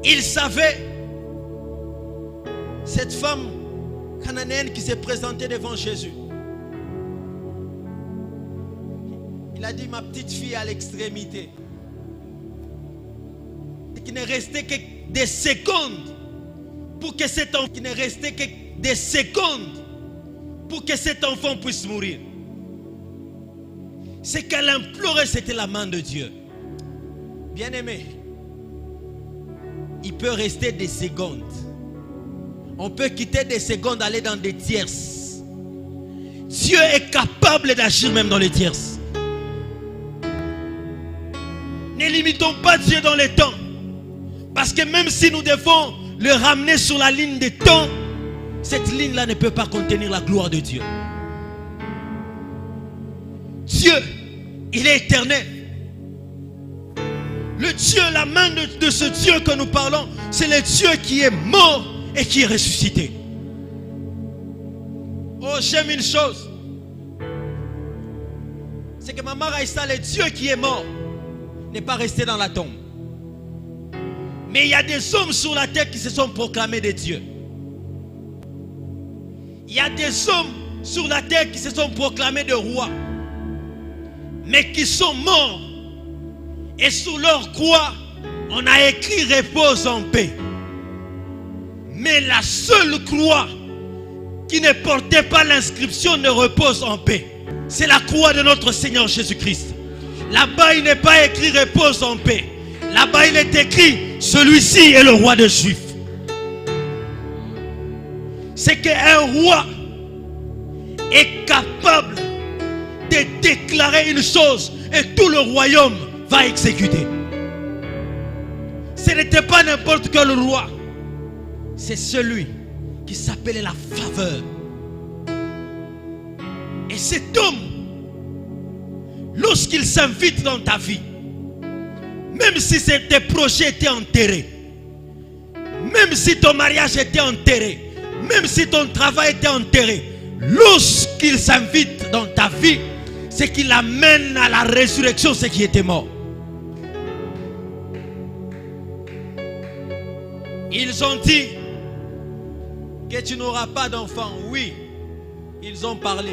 Il savait, cette femme cananéenne qui s'est présentée devant Jésus. Il a dit, ma petite fille à l'extrémité. Et qu'il ne restait que des secondes pour que cet enfant, qu'il ne restait que des secondes pour que cet enfant puisse mourir. Ce qu'elle implorait, c'était la main de Dieu. Bien-aimé, il peut rester des secondes. On peut quitter des secondes, aller dans des tierces. Dieu est capable d'agir même dans les tierces. Ne limitons pas Dieu dans les temps. Parce que même si nous devons le ramener sur la ligne des temps, cette ligne-là ne peut pas contenir la gloire de Dieu. Dieu, il est éternel. Le Dieu, la main de ce Dieu que nous parlons, c'est le Dieu qui est mort et qui est ressuscité. Oh, j'aime une chose. C'est que Maman Raïssa, le Dieu qui est mort, n'est pas resté dans la tombe. Mais il y a des hommes sur la terre qui se sont proclamés des dieux. Il y a des hommes sur la terre qui se sont proclamés de rois, mais qui sont morts. Et sur leur croix, on a écrit repose en paix. Mais la seule croix qui ne portait pas l'inscription ne repose en paix, c'est la croix de notre Seigneur Jésus-Christ. Là-bas, il n'est pas écrit repose en paix. Là-bas, il est écrit celui-ci est le roi des Juifs. C'est qu'un roi est capable de déclarer une chose et tout le royaume va exécuter. Ce n'était pas n'importe quel roi. C'est celui qui s'appelait la faveur. Et cet homme, lorsqu'il s'invite dans ta vie, même si tes projets étaient enterrés, même si ton mariage était enterré, même si ton travail était enterré, lorsqu'il s'invite dans ta vie, c'est qu'il amène à la résurrection ce qui était mort. Ils ont dit que tu n'auras pas d'enfant. Oui, ils ont parlé.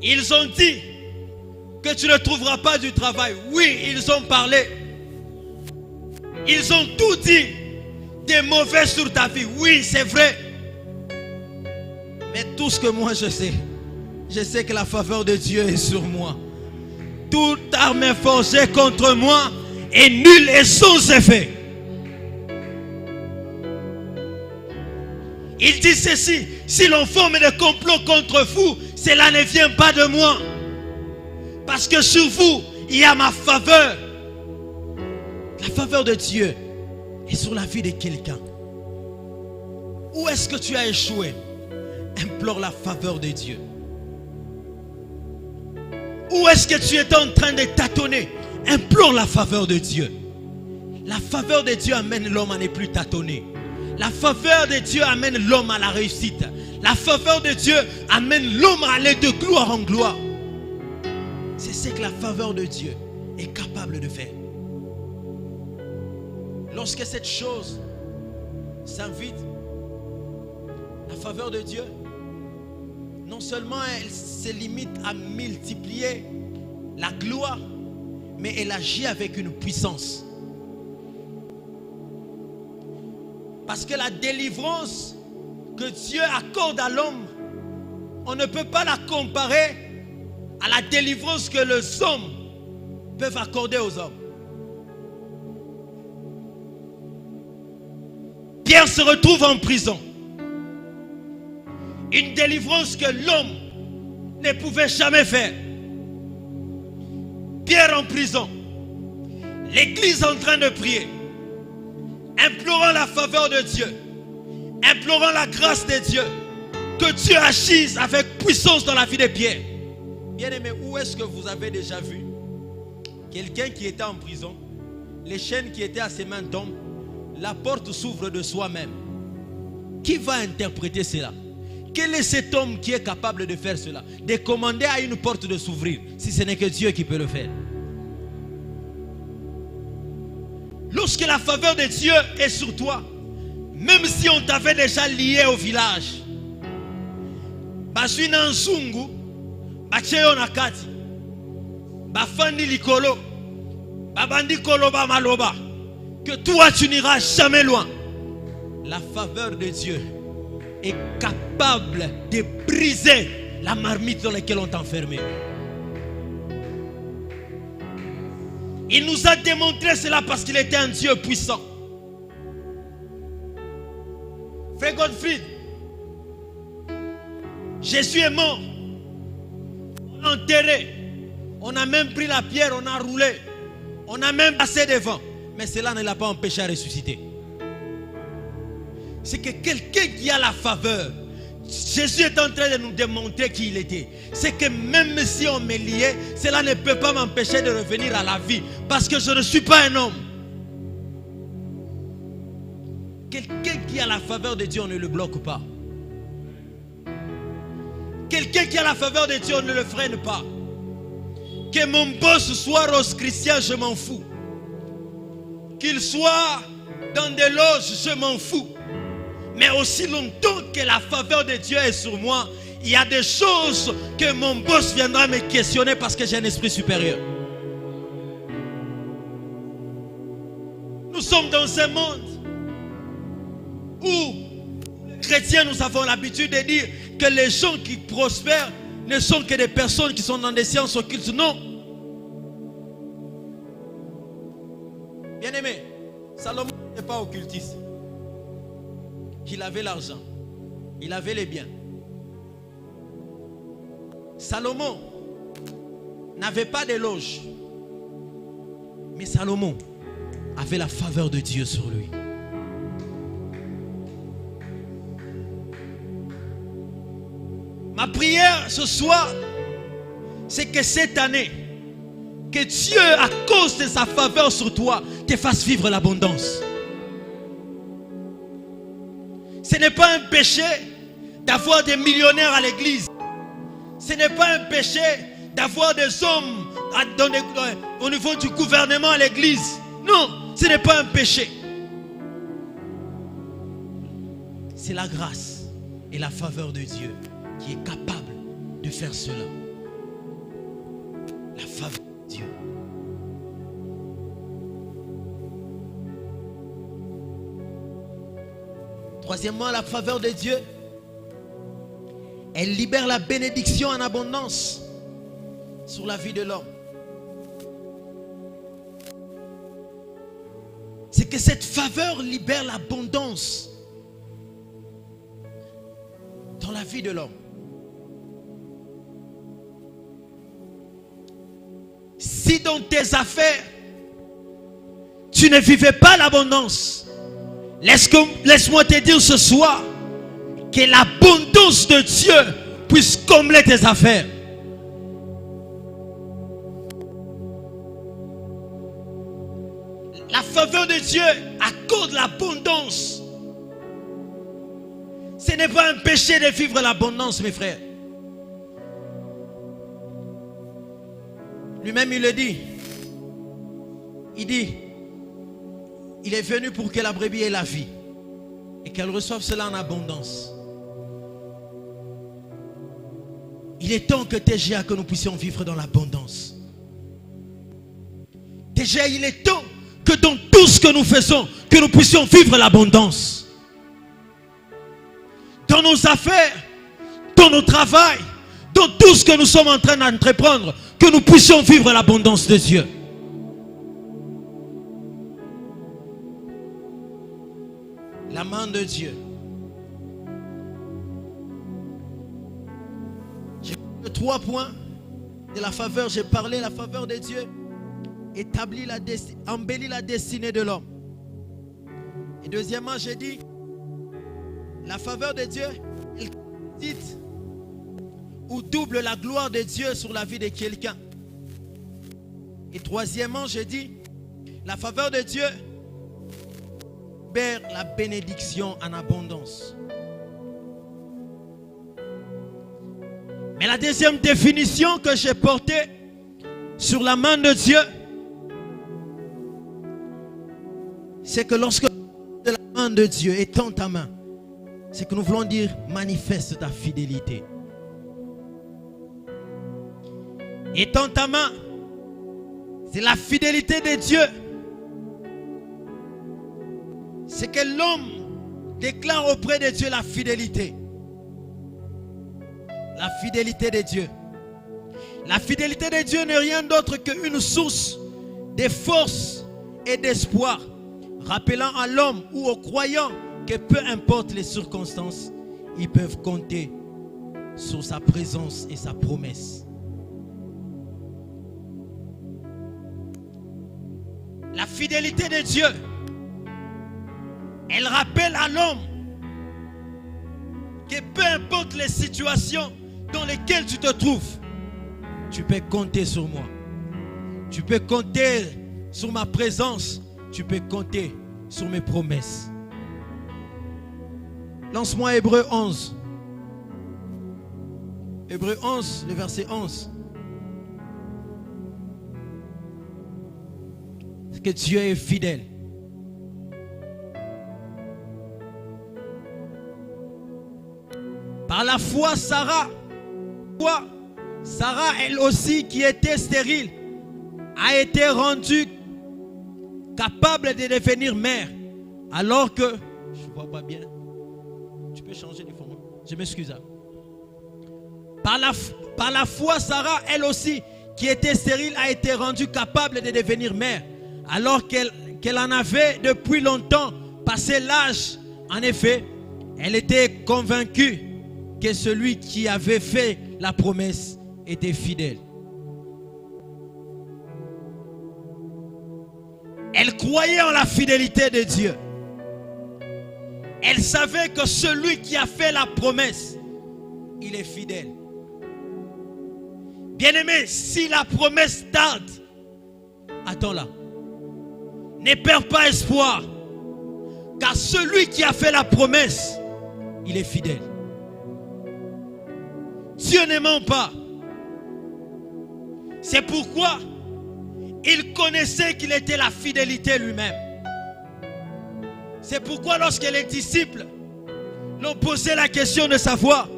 Ils ont dit que tu ne trouveras pas du travail. Oui, ils ont parlé. Ils ont tout dit des mauvais sur ta vie. Oui, c'est vrai. Mais tout ce que moi je sais que la faveur de Dieu est sur moi. Toute arme forgée contre moi est nulle et sans effet. Il dit ceci: si l'on forme des complots contre vous, cela ne vient pas de moi. Parce que sur vous, il y a ma faveur. La faveur de Dieu est sur la vie de quelqu'un. Où est-ce que tu as échoué? Implore la faveur de Dieu. Où est-ce que tu es en train de tâtonner? Implore la faveur de Dieu. La faveur de Dieu amène l'homme à ne plus tâtonner. La faveur de Dieu amène l'homme à la réussite. La faveur de Dieu amène l'homme à aller de gloire en gloire. C'est ce que la faveur de Dieu est capable de faire. Lorsque cette chose s'invite, la faveur de Dieu, non seulement elle se limite à multiplier la gloire, mais elle agit avec une puissance. Parce que la délivrance que Dieu accorde à l'homme, on ne peut pas la comparer à la délivrance que les hommes peuvent accorder aux hommes. Pierre se retrouve en prison. Une délivrance que l'homme ne pouvait jamais faire. Pierre en prison. L'église en train de prier. Implorant la faveur de Dieu. Implorant la grâce de Dieu. Que Dieu agisse avec puissance dans la vie de Pierre. Bien-aimé, où est-ce que vous avez déjà vu quelqu'un qui était en prison, les chaînes qui étaient à ses mains tombent, la porte s'ouvre de soi-même? Qui va interpréter cela? Quel est cet homme qui est capable de faire cela? De commander à une porte de s'ouvrir, si ce n'est que Dieu qui peut le faire. Lorsque la faveur de Dieu est sur toi, Même si on t'avait déjà lié au village, basui na nzungu, bacheyo na kati, bafandi likolo, babandi koloba maloba, que toi tu n'iras jamais loin. La faveur de Dieu est capable de briser la marmite dans laquelle on t'a enfermé. Il nous a démontré cela parce qu'il était un Dieu puissant. Frère Godfried, Jésus est mort. On l'a enterré. On a même pris la pierre, on a roulé. On a même passé devant. Mais cela ne l'a pas empêché à ressusciter. C'est que quelqu'un qui a la faveur, Jésus est en train de nous démontrer qui il était. C'est que même si on me liait, cela ne peut pas m'empêcher de revenir à la vie. Parce que je ne suis pas un homme. Quelqu'un qui a la faveur de Dieu, on ne le bloque pas. Quelqu'un qui a la faveur de Dieu, on ne le freine pas. Que mon boss soit rose chrétien, je m'en fous. Qu'il soit dans des loges, je m'en fous. Mais aussi longtemps que la faveur de Dieu est sur moi, il y a des choses que mon boss viendra me questionner parce que j'ai un esprit supérieur. Nous sommes dans un monde où, chrétiens, nous avons l'habitude de dire que les gens qui prospèrent ne sont que des personnes qui sont dans des sciences occultes. Non. Bien-aimé, Salomon n'était pas occultiste. Il avait l'argent, il avait les biens. Salomon n'avait pas d'éloge, mais Salomon avait la faveur de Dieu sur lui. Ma prière ce soir, c'est que cette année, que Dieu, à cause de sa faveur sur toi, te fasse vivre l'abondance. Ce n'est pas un péché d'avoir des millionnaires à l'église. Ce n'est pas un péché d'avoir des hommes au niveau du gouvernement à l'église. Non, ce n'est pas un péché. C'est la grâce et la faveur de Dieu qui est capable de faire cela. La faveur de Dieu. Troisièmement, la faveur de Dieu, elle libère la bénédiction en abondance sur la vie de l'homme. C'est que cette faveur libère l'abondance dans la vie de l'homme. Si dans tes affaires, tu ne vivais pas l'abondance, laisse-moi te dire ce soir que l'abondance de Dieu puisse combler tes affaires. La faveur de Dieu accorde l'abondance. Ce n'est pas un péché de vivre l'abondance, mes frères. Lui-même, il le dit. Il dit, il est venu pour que la brebis ait la vie et qu'elle reçoive cela en abondance. Il est temps que TGA, que nous puissions vivre dans l'abondance. TGA, il est temps que dans tout ce que nous faisons, que nous puissions vivre l'abondance. Dans nos affaires, dans nos travail, dans tout ce que nous sommes en train d'entreprendre, que nous puissions vivre l'abondance de Dieu. La main de Dieu. J'ai parlé de 3 points de la faveur. J'ai parlé de la faveur de Dieu embellit la destinée de l'homme. Et deuxièmement, j'ai dit la faveur de Dieu, elle quitte ou double la gloire de Dieu sur la vie de quelqu'un. Et troisièmement, j'ai dit la faveur de Dieu libère la bénédiction en abondance. Mais la deuxième définition que j'ai portée sur la main de Dieu, c'est que lorsque de la main de Dieu, étends ta main. C'est que nous voulons dire, manifeste ta fidélité. Étends ta main. C'est la fidélité de Dieu. C'est que l'homme déclare auprès de Dieu la fidélité. La fidélité de Dieu. La fidélité de Dieu n'est rien d'autre qu'une source de force et d'espoir, rappelant à l'homme ou aux croyants que peu importe les circonstances, ils peuvent compter sur sa présence et sa promesse. La fidélité de Dieu, elle rappelle à l'homme que peu importe les situations dans lesquelles tu te trouves, tu peux compter sur moi. Tu peux compter sur ma présence. Tu peux compter sur mes promesses. Lance-moi Hébreux 11. Hébreux 11, le verset 11. C'est que Dieu est fidèle. Par la foi, Sarah, elle aussi, qui était stérile, a été rendue capable de devenir mère. Alors que, je ne vois pas bien, tu peux changer de format, je m'excuse. Par la foi, Sarah, elle aussi, qui était stérile, a été rendue capable de devenir mère. Alors qu'elle en avait depuis longtemps passé l'âge. En effet, elle était convaincue que celui qui avait fait la promesse était fidèle. Elle croyait en la fidélité de Dieu. Elle savait que celui qui a fait la promesse, il est fidèle. Bien-aimé, si la promesse tarde, attends-la. Ne perds pas espoir. Car celui qui a fait la promesse, il est fidèle. Dieu ne ment pas. C'est pourquoi il connaissait qu'il était la fidélité lui-même. C'est pourquoi lorsque les disciples l'ont posé la question de savoir,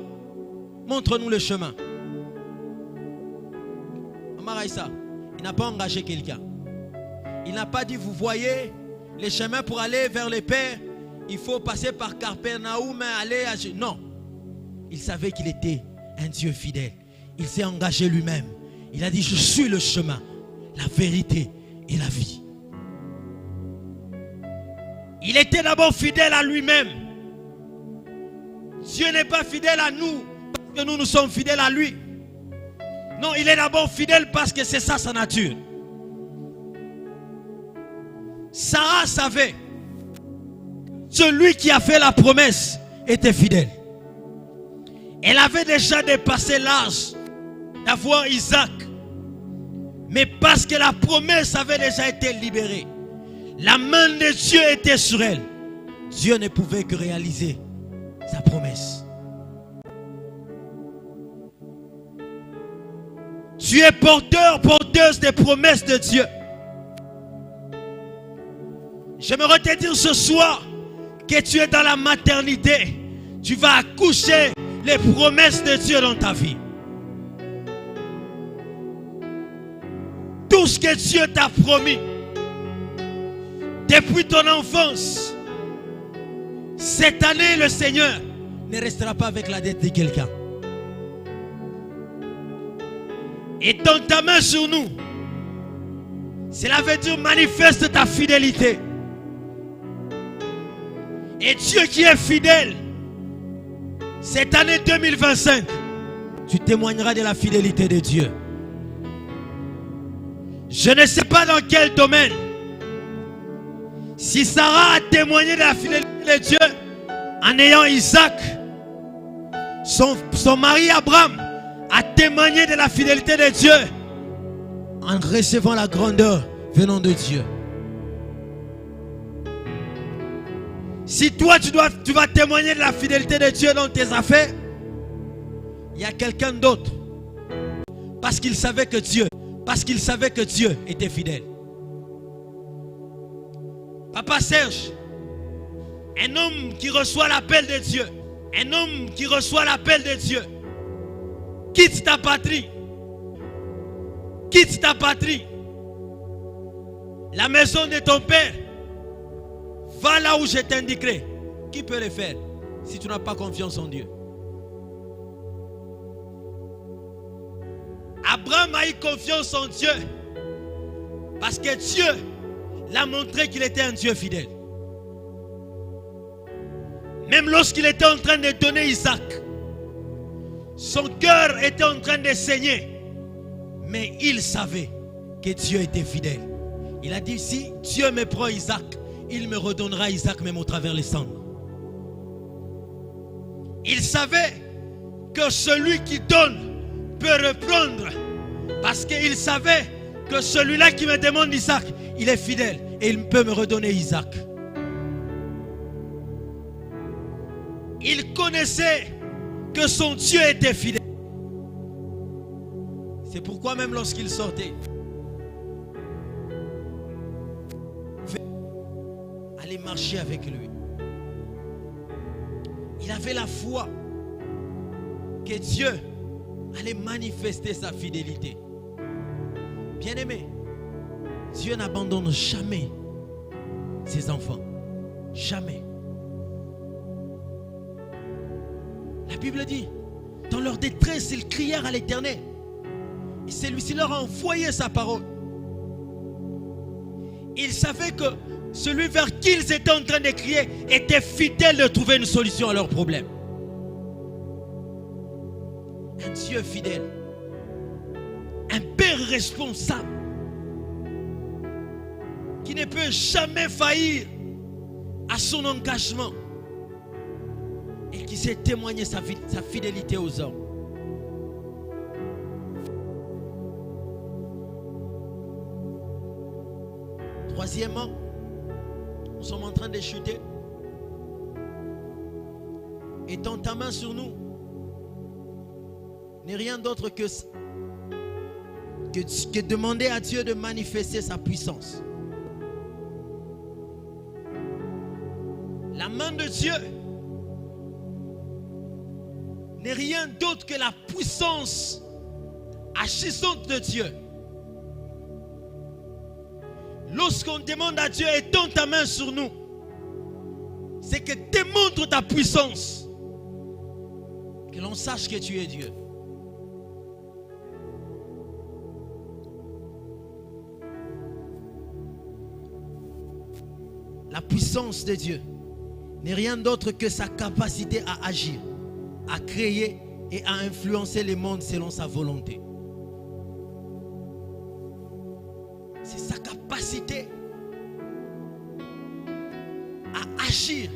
montre-nous le chemin. Amaraïsa, il n'a pas engagé quelqu'un. Il n'a pas dit, vous voyez, les chemins pour aller vers le Père, il faut passer par Capernaum, aller à... Non. Il savait qu'il était un Dieu fidèle. Il s'est engagé lui-même. Il a dit, je suis le chemin, la vérité et la vie. Il était d'abord fidèle à lui-même. Dieu n'est pas fidèle à nous parce que nous sommes fidèles à lui. Non, il est d'abord fidèle parce que c'est ça sa nature. Sarah savait, celui qui a fait la promesse était fidèle. Elle avait déjà dépassé l'âge d'avoir Isaac. Mais parce que la promesse avait déjà été libérée, la main de Dieu était sur elle. Dieu ne pouvait que réaliser sa promesse. Tu es porteuse des promesses de Dieu. J'aimerais te dire ce soir que tu es dans la maternité. Tu vas accoucher les promesses de Dieu dans ta vie. Tout ce que Dieu t'a promis depuis ton enfance, cette année le Seigneur ne restera pas avec la dette de quelqu'un. Étends ta main sur nous. Cela veut dire manifeste ta fidélité. Et Dieu qui est fidèle, cette année 2025, tu témoigneras de la fidélité de Dieu. Je ne sais pas dans quel domaine. Si Sarah a témoigné de la fidélité de Dieu en ayant Isaac, son mari Abraham a témoigné de la fidélité de Dieu en recevant la grandeur venant de Dieu. Si toi tu vas témoigner de la fidélité de Dieu dans tes affaires, il y a quelqu'un d'autre. Parce qu'il savait que Dieu était fidèle. Papa Serge, Un homme qui reçoit l'appel de Dieu. Un homme qui reçoit l'appel de Dieu. Quitte ta patrie. Quitte ta patrie. La maison de ton père. Va là où je t'indiquerai. Qui peut le faire si tu n'as pas confiance en Dieu? Abraham a eu confiance en Dieu parce que Dieu l'a montré qu'il était un Dieu fidèle. Même lorsqu'il était en train de donner Isaac, son cœur était en train de saigner. Mais il savait que Dieu était fidèle. Il a dit, si Dieu me prend Isaac, il me redonnera Isaac même au travers les cendres. Il savait que celui qui donne peut reprendre. Parce qu'il savait que celui-là qui me demande Isaac, il est fidèle. Et il peut me redonner Isaac. Il connaissait que son Dieu était fidèle. C'est pourquoi même lorsqu'il sortait, aller marcher avec lui. Il avait la foi que Dieu allait manifester sa fidélité. Bien-aimé, Dieu n'abandonne jamais ses enfants. Jamais. La Bible dit, dans leur détresse, ils crièrent à l'Éternel. Et celui-ci leur a envoyé sa parole. Ils savaient que celui vers qui ils étaient en train de crier était fidèle de trouver une solution à leurs problèmes. Un Dieu fidèle. Un Père responsable. Qui ne peut jamais faillir à son engagement. Et qui sait témoigner sa fidélité aux hommes. Troisièmement, nous sommes en train de chuter. Étends ta main sur nous. N'est rien d'autre que demander à Dieu de manifester sa puissance. La main de Dieu n'est rien d'autre que la puissance agissante de Dieu. Lorsqu'on demande à Dieu, étends ta main sur nous, c'est que démontre ta puissance. Que l'on sache que tu es Dieu. La puissance de Dieu n'est rien d'autre que sa capacité à agir, à créer et à influencer le monde selon sa volonté. C'est sa capacité à agir.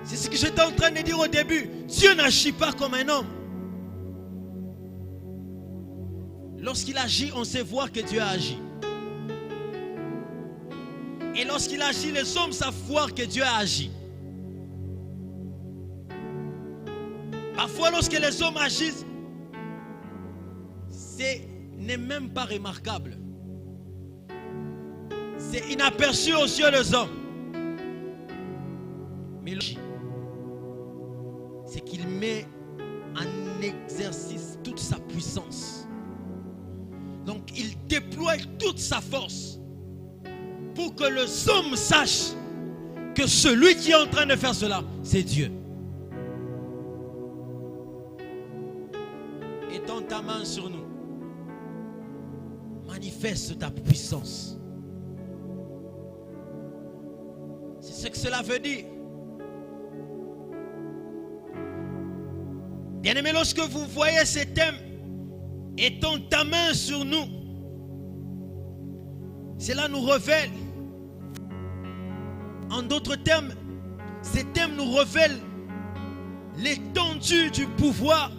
C'est ce que j'étais en train de dire au début. Dieu n'agit pas comme un homme. Lorsqu'il agit, on sait voir que Dieu a agi. Et lorsqu'il agit, les hommes savent voir que Dieu a agi. Parfois, lorsque les hommes agissent, ce n'est même pas remarquable. C'est inaperçu aux yeux des hommes. Mais c'est qu'il met en exercice toute sa puissance. Donc il déploie toute sa force pour que les hommes sachent que celui qui est en train de faire cela, c'est Dieu. Étends ta main sur nous. Manifeste ta puissance. C'est ce que cela veut dire. Bien-aimés, lorsque vous voyez ces thèmes, étends ta main sur nous. Cela nous révèle. En d'autres termes, ces thèmes nous révèlent l'étendue du pouvoir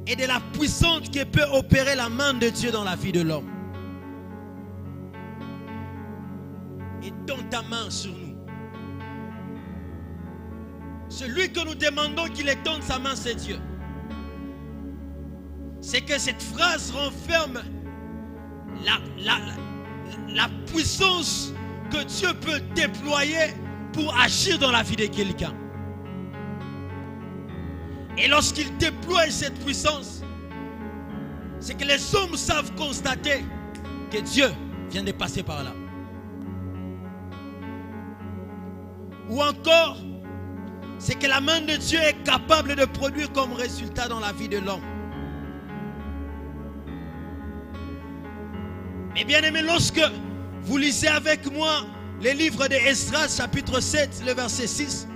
et de la puissance qui peut opérer la main de Dieu dans la vie de l'homme. Étends ta main sur nous. Celui que nous demandons qu'il étende sa main, c'est Dieu. C'est que cette phrase renferme la puissance que Dieu peut déployer pour agir dans la vie de quelqu'un. Et lorsqu'il déploie cette puissance, c'est que les hommes savent constater que Dieu vient de passer par là. Ou encore, c'est que la main de Dieu est capable de produire comme résultat dans la vie de l'homme. Mais bien aimé, lorsque vous lisez avec moi les livres d'Esdras, chapitre 7, le verset 6,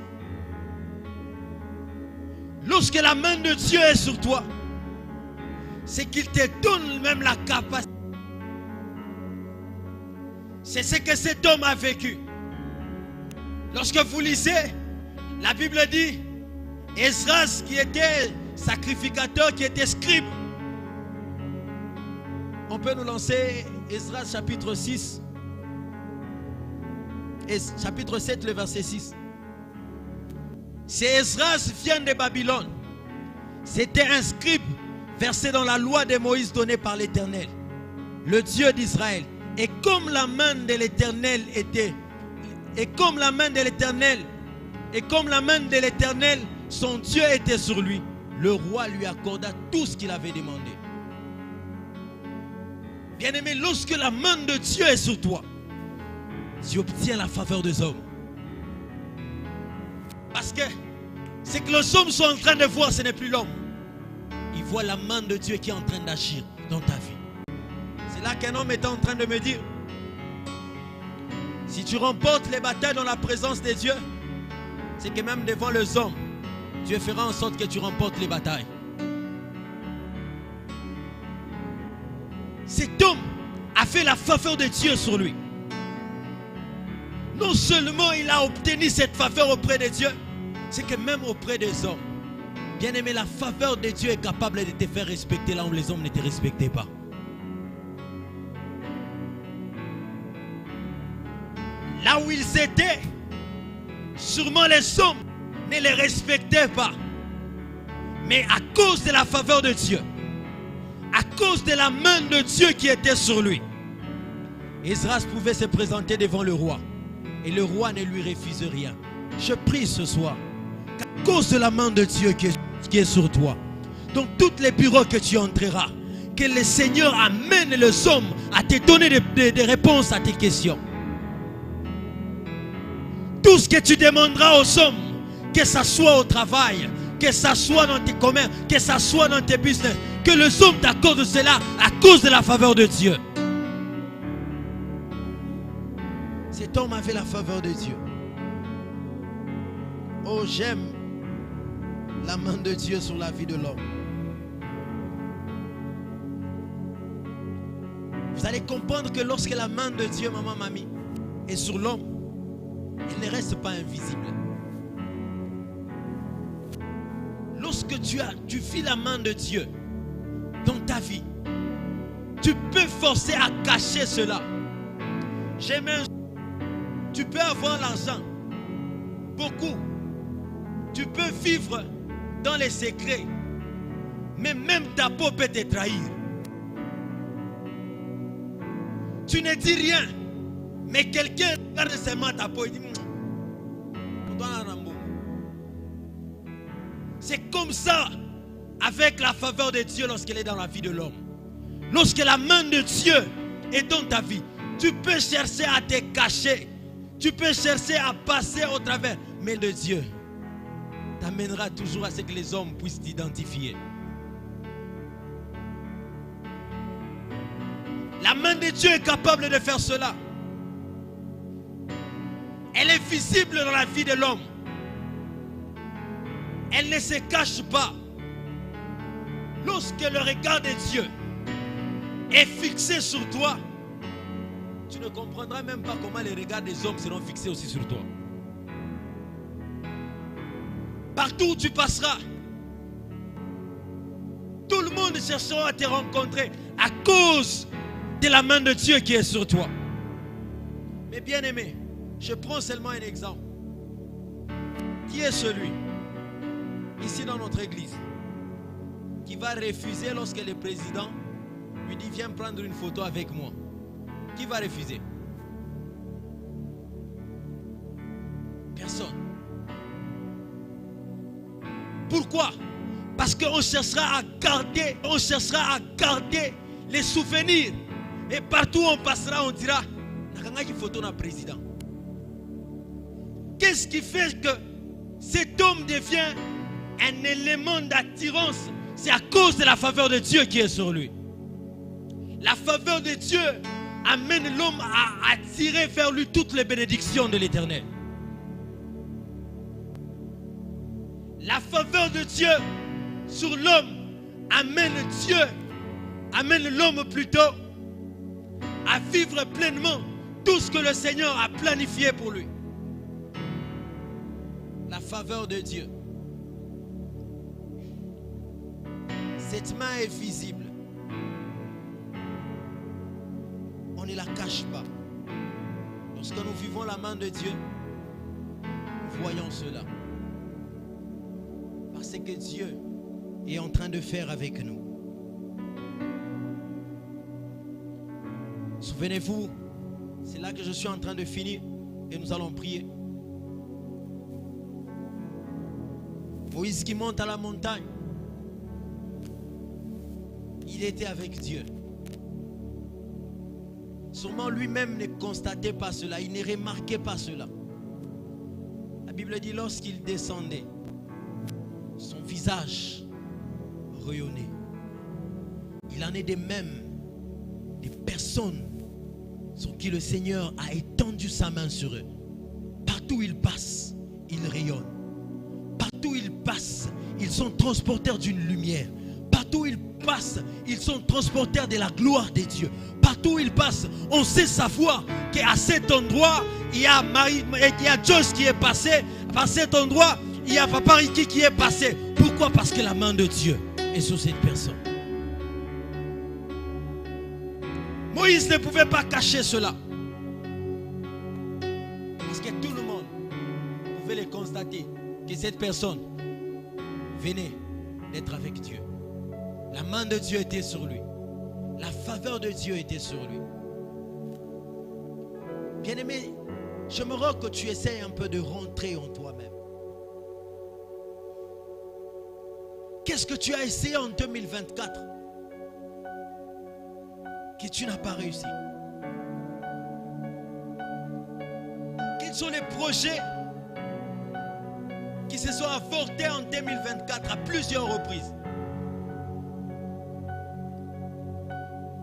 lorsque la main de Dieu est sur toi, c'est qu'il te donne même la capacité. C'est ce que cet homme a vécu. Lorsque vous lisez, la Bible dit, Esdras qui était sacrificateur, qui était scribe. On peut nous lancer Esdras chapitre 6, et chapitre 7, le verset 6. C'est Esdras vient de Babylone. C'était un scribe versé dans la loi de Moïse donnée par l'Éternel, le Dieu d'Israël. Et comme la main de l'Éternel était, son Dieu était sur lui, le roi lui accorda tout ce qu'il avait demandé. Bien-aimé, lorsque la main de Dieu est sur toi, tu obtiens la faveur des hommes. Parce que ce que les hommes sont en train de voir, ce n'est plus l'homme. Ils voient la main de Dieu qui est en train d'agir dans ta vie. C'est là qu'un homme est en train de me dire, si tu remportes les batailles dans la présence de Dieu, c'est que même devant les hommes, Dieu fera en sorte que tu remportes les batailles. Cet homme a fait la faveur de Dieu sur lui. Non seulement il a obtenu cette faveur auprès de Dieu, c'est que même auprès des hommes. Bien aimé, la faveur de Dieu est capable de te faire respecter là où les hommes ne te respectaient pas. Là où ils étaient, sûrement les hommes ne les respectaient pas. Mais à cause de la faveur de Dieu, à cause de la main de Dieu qui était sur lui, Esdras pouvait se présenter devant le roi. Et le roi ne lui refuse rien. Je prie ce soir qu'à cause de la main de Dieu qui est sur toi, dans tous les bureaux que tu entreras, que le Seigneur amène les hommes à te donner des réponses à tes questions. Tout ce que tu demanderas aux hommes, que ce soit au travail, que ce soit dans tes commerces, que ce soit dans tes business, que les hommes t'accordent cela à cause de la faveur de Dieu. Cet homme avait la faveur de Dieu. Oh, j'aime la main de Dieu sur la vie de l'homme. Vous allez comprendre que lorsque la main de Dieu, maman, mamie, est sur l'homme, il ne reste pas invisible. Lorsque tu vis la main de Dieu dans ta vie, tu peux forcer à cacher cela. Tu peux avoir l'argent, beaucoup. Tu peux vivre dans les secrets, mais même ta peau peut te trahir. Tu ne dis rien, mais quelqu'un regarde seulement ta peau et dit, c'est comme ça avec la faveur de Dieu lorsqu'elle est dans la vie de l'homme. Lorsque la main de Dieu est dans ta vie, tu peux chercher à te cacher. Tu peux chercher à passer au travers. Mais de Dieu t'amènera toujours à ce que les hommes puissent t'identifier. La main de Dieu est capable de faire cela. Elle est visible dans la vie de l'homme. Elle ne se cache pas. Lorsque le regard de Dieu est fixé sur toi, tu ne comprendras même pas comment les regards des hommes seront fixés aussi sur toi. Partout où tu passeras, tout le monde cherchera à te rencontrer à cause de la main de Dieu qui est sur toi. Mais bien aimé, je prends seulement un exemple. Qui est celui, ici dans notre église, qui va refuser lorsque le président lui dit viens prendre une photo avec moi? Qui va refuser? Personne. Pourquoi? Parce qu'on cherchera à garder les souvenirs. Et partout où on passera, on dira, Nakangaki photo na président. Qu'est-ce qui fait que cet homme devient un élément d'attirance? C'est à cause de la faveur de Dieu qui est sur lui. La faveur de Dieu amène l'homme à attirer vers lui toutes les bénédictions de l'Éternel. La faveur de Dieu sur l'homme amène l'homme plutôt à vivre pleinement tout ce que le Seigneur a planifié pour lui. La faveur de Dieu. Cette main est visible. On ne la cache pas. Lorsque nous vivons la main de Dieu, nous voyons cela. Parce que Dieu est en train de faire avec nous. Souvenez-vous, c'est là que je suis en train de finir et nous allons prier. Moïse qui monte à la montagne, il était avec Dieu. Sûrement lui-même ne constatait pas cela, il ne remarquait pas cela. La Bible dit lorsqu'il descendait, son visage rayonnait. Il en est de même des personnes sur qui le Seigneur a étendu sa main sur eux. Partout où ils passent, ils rayonnent. Partout où ils passent, ils sont transporteurs d'une lumière. Partout où ils passent, ils sont transporteurs de la gloire de Dieu. Partout où ils passent, on sait savoir qu'à cet endroit, il y a Joyce qui est passé. Par cet endroit, il y a Papa Ricky qui est passé. Pourquoi? Parce que la main de Dieu est sur cette personne. Moïse ne pouvait pas cacher cela. Parce que tout le monde pouvait le constater que cette personne venait d'être avec Dieu. La main de Dieu était sur lui. La faveur de Dieu était sur lui. Bien-aimé, j'aimerais que tu essayes un peu de rentrer en toi-même. Qu'est-ce que tu as essayé en 2024 que tu n'as pas réussi? Quels sont les projets qui se sont avortés en 2024 à plusieurs reprises?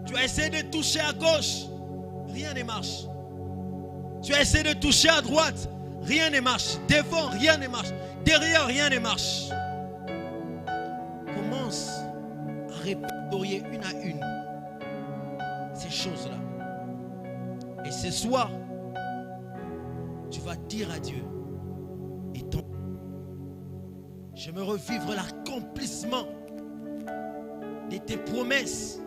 Tu as essayé de toucher à gauche, rien ne marche. Tu as essayé de toucher à droite, rien ne marche. Devant, rien ne marche. Derrière, rien ne marche. Commence à répertorier une à une ces choses-là. Et ce soir, tu vas dire à Dieu, je me revivre l'accomplissement de tes promesses.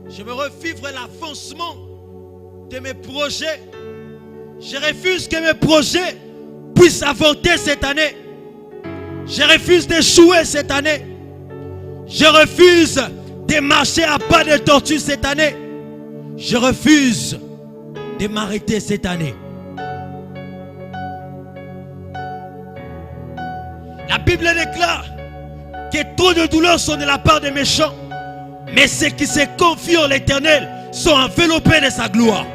Je me revivre l'avancement de mes projets. Je refuse que mes projets puissent avorter cette année. Je refuse d'échouer cette année. Je refuse de marcher à pas de tortue cette année. Je refuse de m'arrêter cette année. La Bible déclare que trop de douleurs sont de la part des méchants, mais ceux qui se confient en l'Éternel sont enveloppés de sa gloire.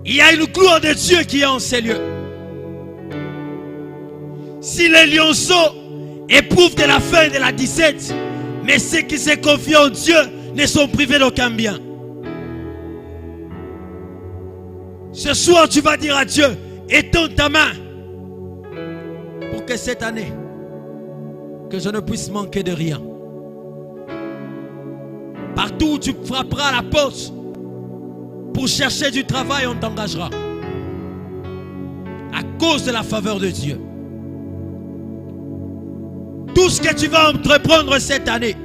Il y a une gloire de Dieu qui est en ces lieux. Si les lionceaux éprouvent de la faim et de la disette, mais ceux qui se confient en Dieu ne sont privés d'aucun bien. Ce soir, tu vas dire à Dieu, étends ta main pour que cette année, que je ne puisse manquer de rien. Partout où tu frapperas à la porte pour chercher du travail, on t'engagera. À cause de la faveur de Dieu. Tout ce que tu vas entreprendre cette année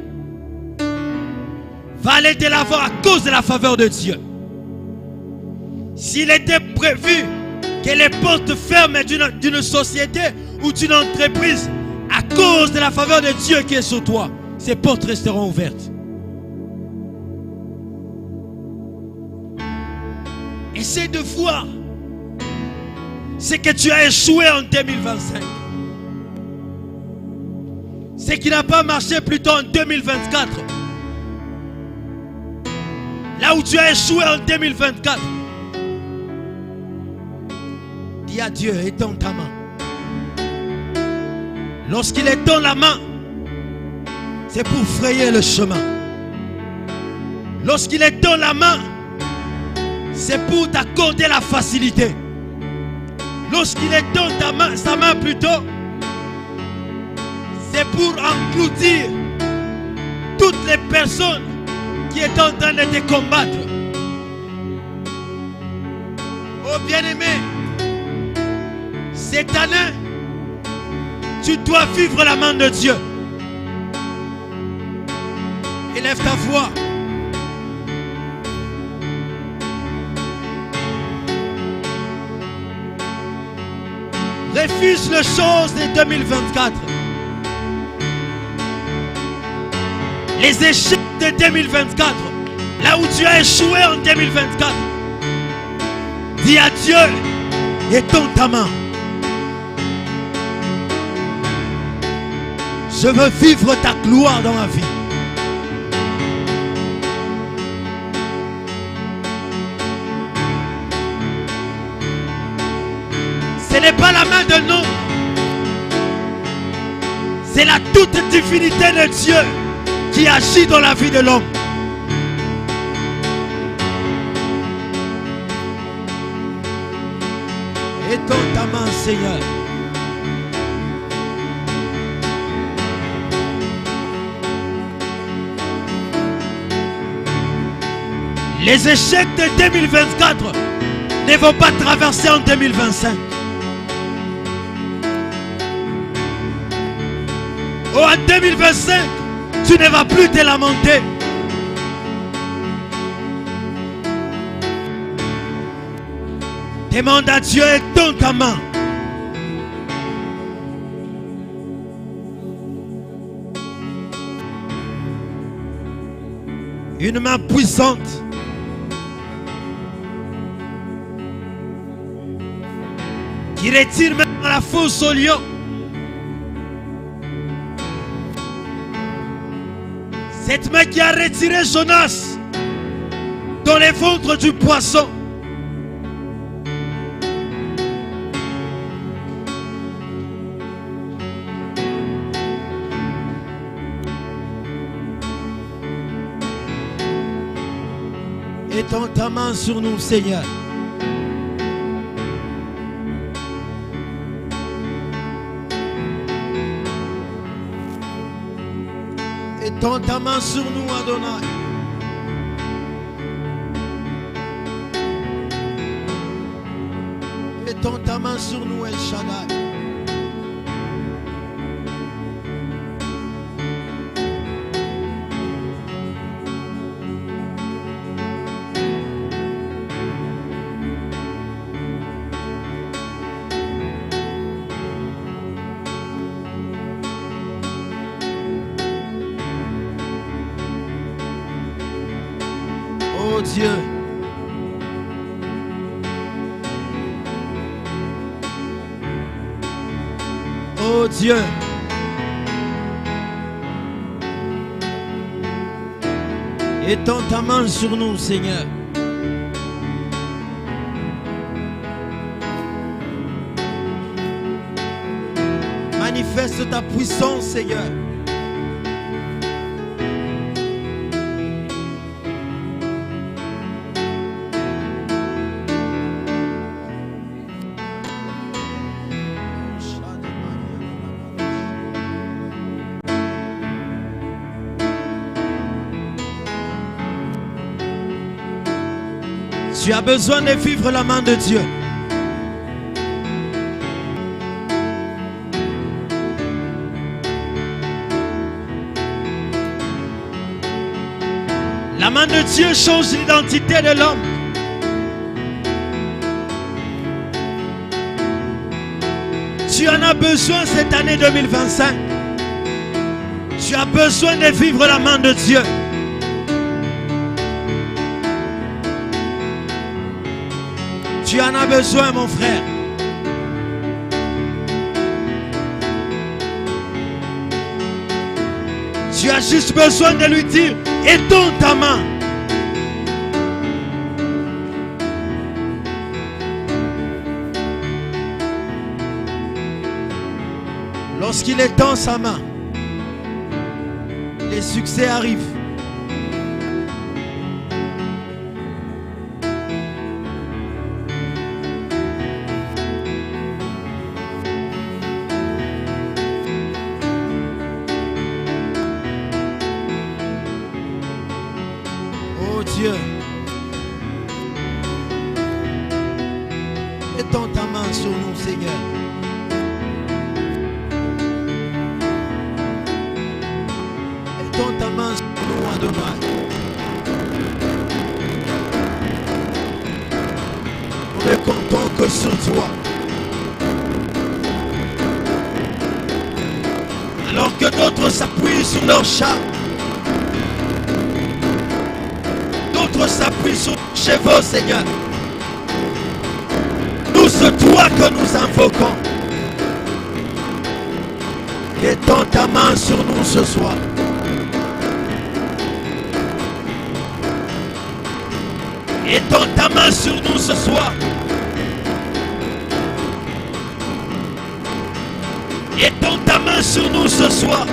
va aller de l'avant à cause de la faveur de Dieu. S'il était prévu que les portes ferment d'une société ou d'une entreprise, à cause de la faveur de Dieu qui est sur toi, ces portes resteront ouvertes. Essaie de voir c'est que tu as échoué en 2025. Ce qui n'a pas marché plutôt en 2024. Là où tu as échoué en 2024. Dis à Dieu, étends ta main. Lorsqu'il étend la main, c'est pour frayer le chemin. Lorsqu'il étend la main, c'est pour t'accorder la facilité. Lorsqu'il étend sa main plutôt, c'est pour engloutir toutes les personnes qui est en train de te combattre. Oh bien-aimé, cette année, tu dois vivre la main de Dieu. Élève ta voix. Refuse les choses de 2024. Les échecs de 2024. Là où tu as échoué en 2024. Dis à Dieu, étends ta main. Je veux vivre ta gloire dans ma vie. Ce n'est pas la main de l'homme. C'est la toute divinité de Dieu qui agit dans la vie de l'homme. Étends ta main, Seigneur. Les échecs de 2024 ne vont pas traverser en 2025. Oh, en 2025, tu ne vas plus te lamenter. Demande à Dieu, étends ta main. Une main puissante. Qui retire même la fosse au lion. Cette main qui a retiré Jonas dans les ventres du poisson. Étends ta main sur nous, Seigneur. Étends ta main sur nous, Adonai. Étends ta main sur nous, El Shaddai. Oh Dieu, oh Dieu, étends ta main sur nous, Seigneur. Manifeste ta puissance, Seigneur. Tu as besoin de vivre la main de Dieu. La main de Dieu change l'identité de l'homme. Tu en as besoin cette année 2025. Tu as besoin de vivre la main de Dieu. Tu en as besoin, mon frère. Tu as juste besoin de lui dire, étends ta main. Lorsqu'il étend sa main, les succès arrivent. Oh Dieu, étends ta main sur nous, Seigneur. Étends ta main sur nous, Adonai. On ne comptons que sur toi. Alors que d'autres s'appuient sur leur chat, d'autres s'appuient sur leurs chevaux, Seigneur. Nous, c'est toi que nous invoquons. Étends ta main sur nous ce soir. Étends ta main sur nous ce soir. Étends ta main sur nous ce soir.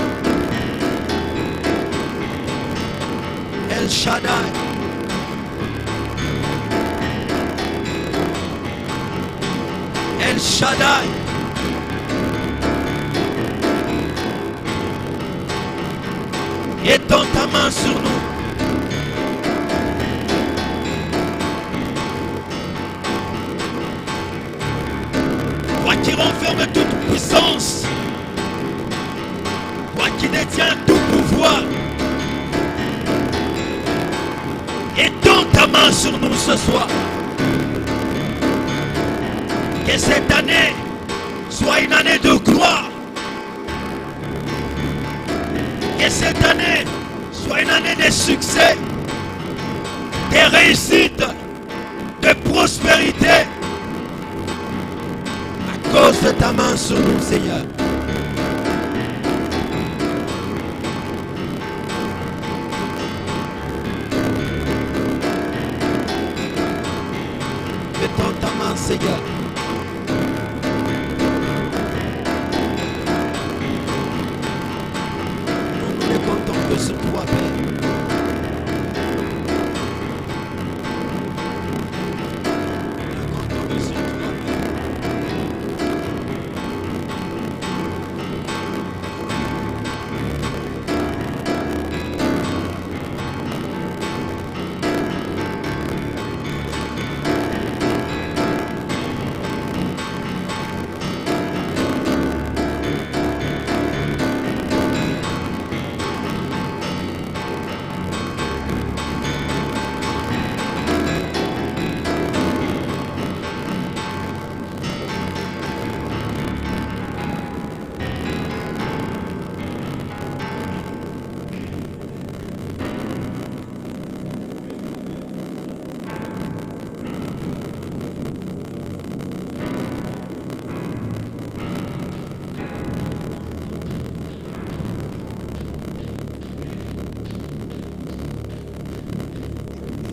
El Shaddai. El Shaddai. Étends ta main sur nous. Toi qui renferme toute puissance, toi qui détiens tout pouvoir, étends ta main sur nous ce soir. Que cette année soit une année de gloire. Que cette année soit une année de succès, de réussite, de prospérité. À cause de ta main sur nous, Seigneur. Étends ta main, Seigneur. Nous ne comptons que sur toi, Père. Nous ne comptons que sur toi, Père.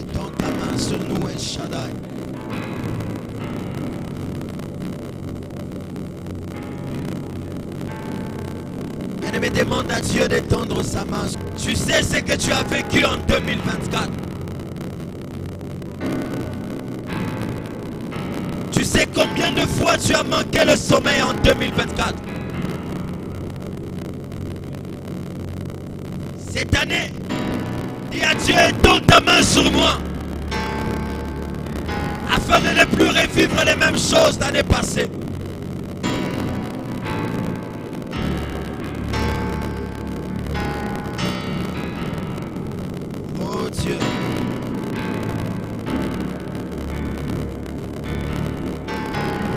Étends ta main sur nous, El Shaddai. Bien-aimé, demande à Dieu d'étendre sa main. Tu sais ce que tu as vécu en 2024. Tu sais combien de fois tu as manqué le sommeil en 2024. Cette année, dis à Dieu, étends ta main sur moi. Afin de ne plus revivre les mêmes choses l'année passée. Oh Dieu.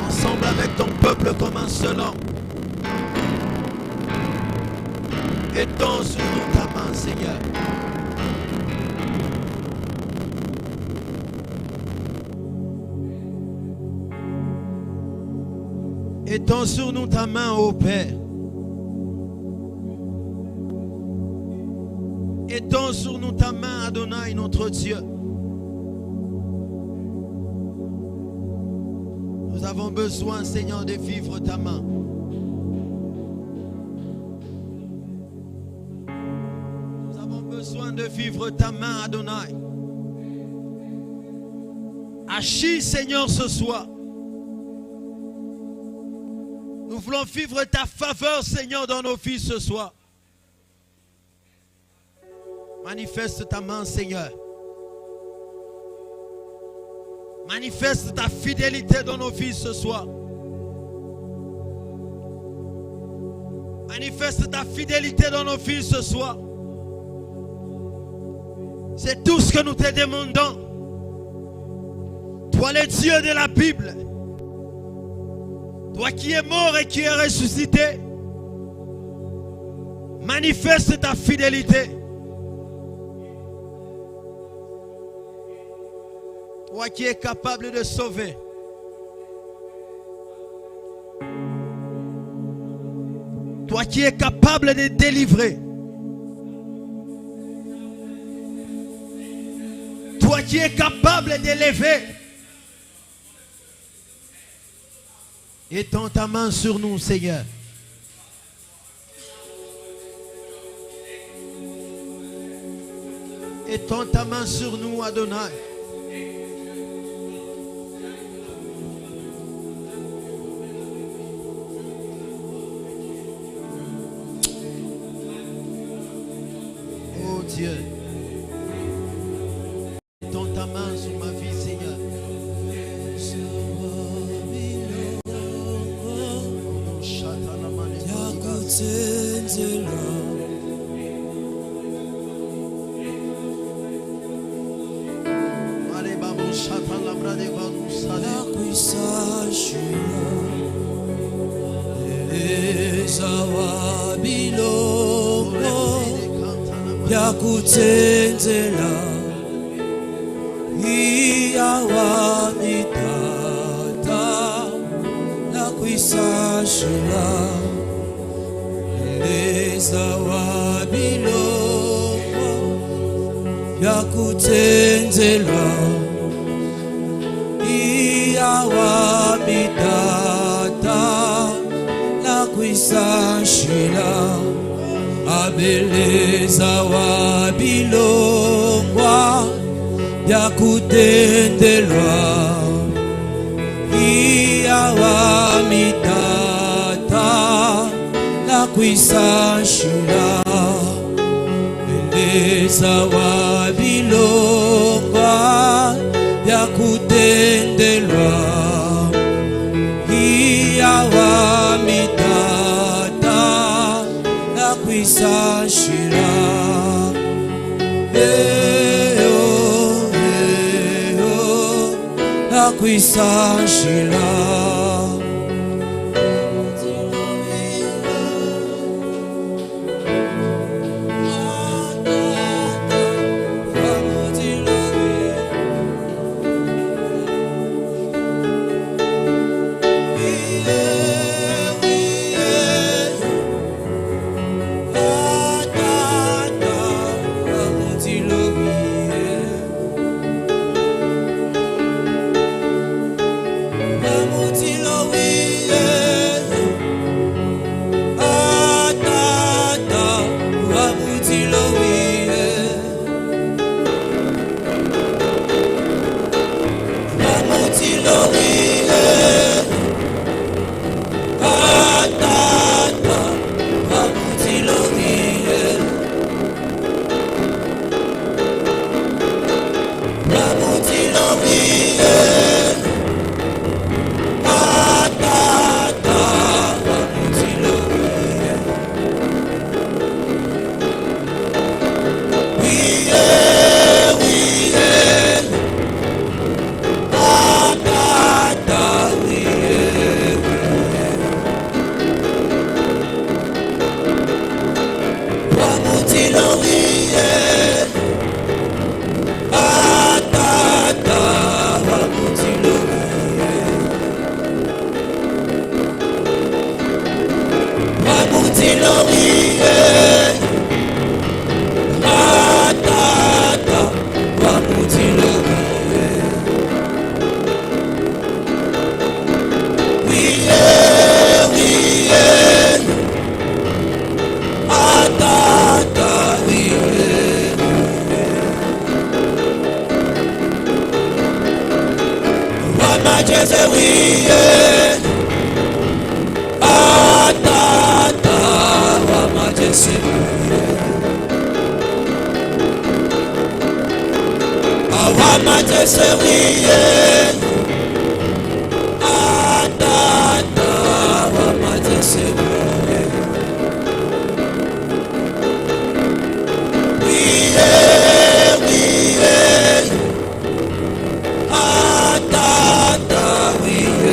Ensemble avec ton peuple comme un seul homme. Étends sur nous ta main, Seigneur. Étends sur nous ta main, ô Père. Étends sur nous ta main, Adonai, notre Dieu. Nous avons besoin, Seigneur, de vivre ta main. Nous avons besoin de vivre ta main, Adonai. Agis, Seigneur, ce soir. Nous voulons vivre ta faveur, Seigneur, dans nos vies ce soir. Manifeste ta main, Seigneur. Manifeste ta fidélité dans nos vies ce soir. Manifeste ta fidélité dans nos vies ce soir. C'est tout ce que nous te demandons. Toi, le Dieu de la Bible. Toi qui es mort et qui es ressuscité. Manifeste ta fidélité. Toi qui es capable de sauver. Toi qui es capable de délivrer. Toi qui es capable d'élever. Étends ta main sur nous, Seigneur. Étends ta main sur nous, Adonai. Dieu, étends ta main sur ma vie, Seigneur. Yakutenzela iyawamitata nakwisashila leza wabiloko yakutenzela iyawamitata nakwisashila abeleza wabilongwa yakutendelwa iyawamitata nakwisashula beleza wabilongwa yakutendelwa iyawamitata nakwisashila nakwisashila Muti Majesty, we Atata, wa Majesty, our Majesty, we Atata, wa Majesty, we Atata, we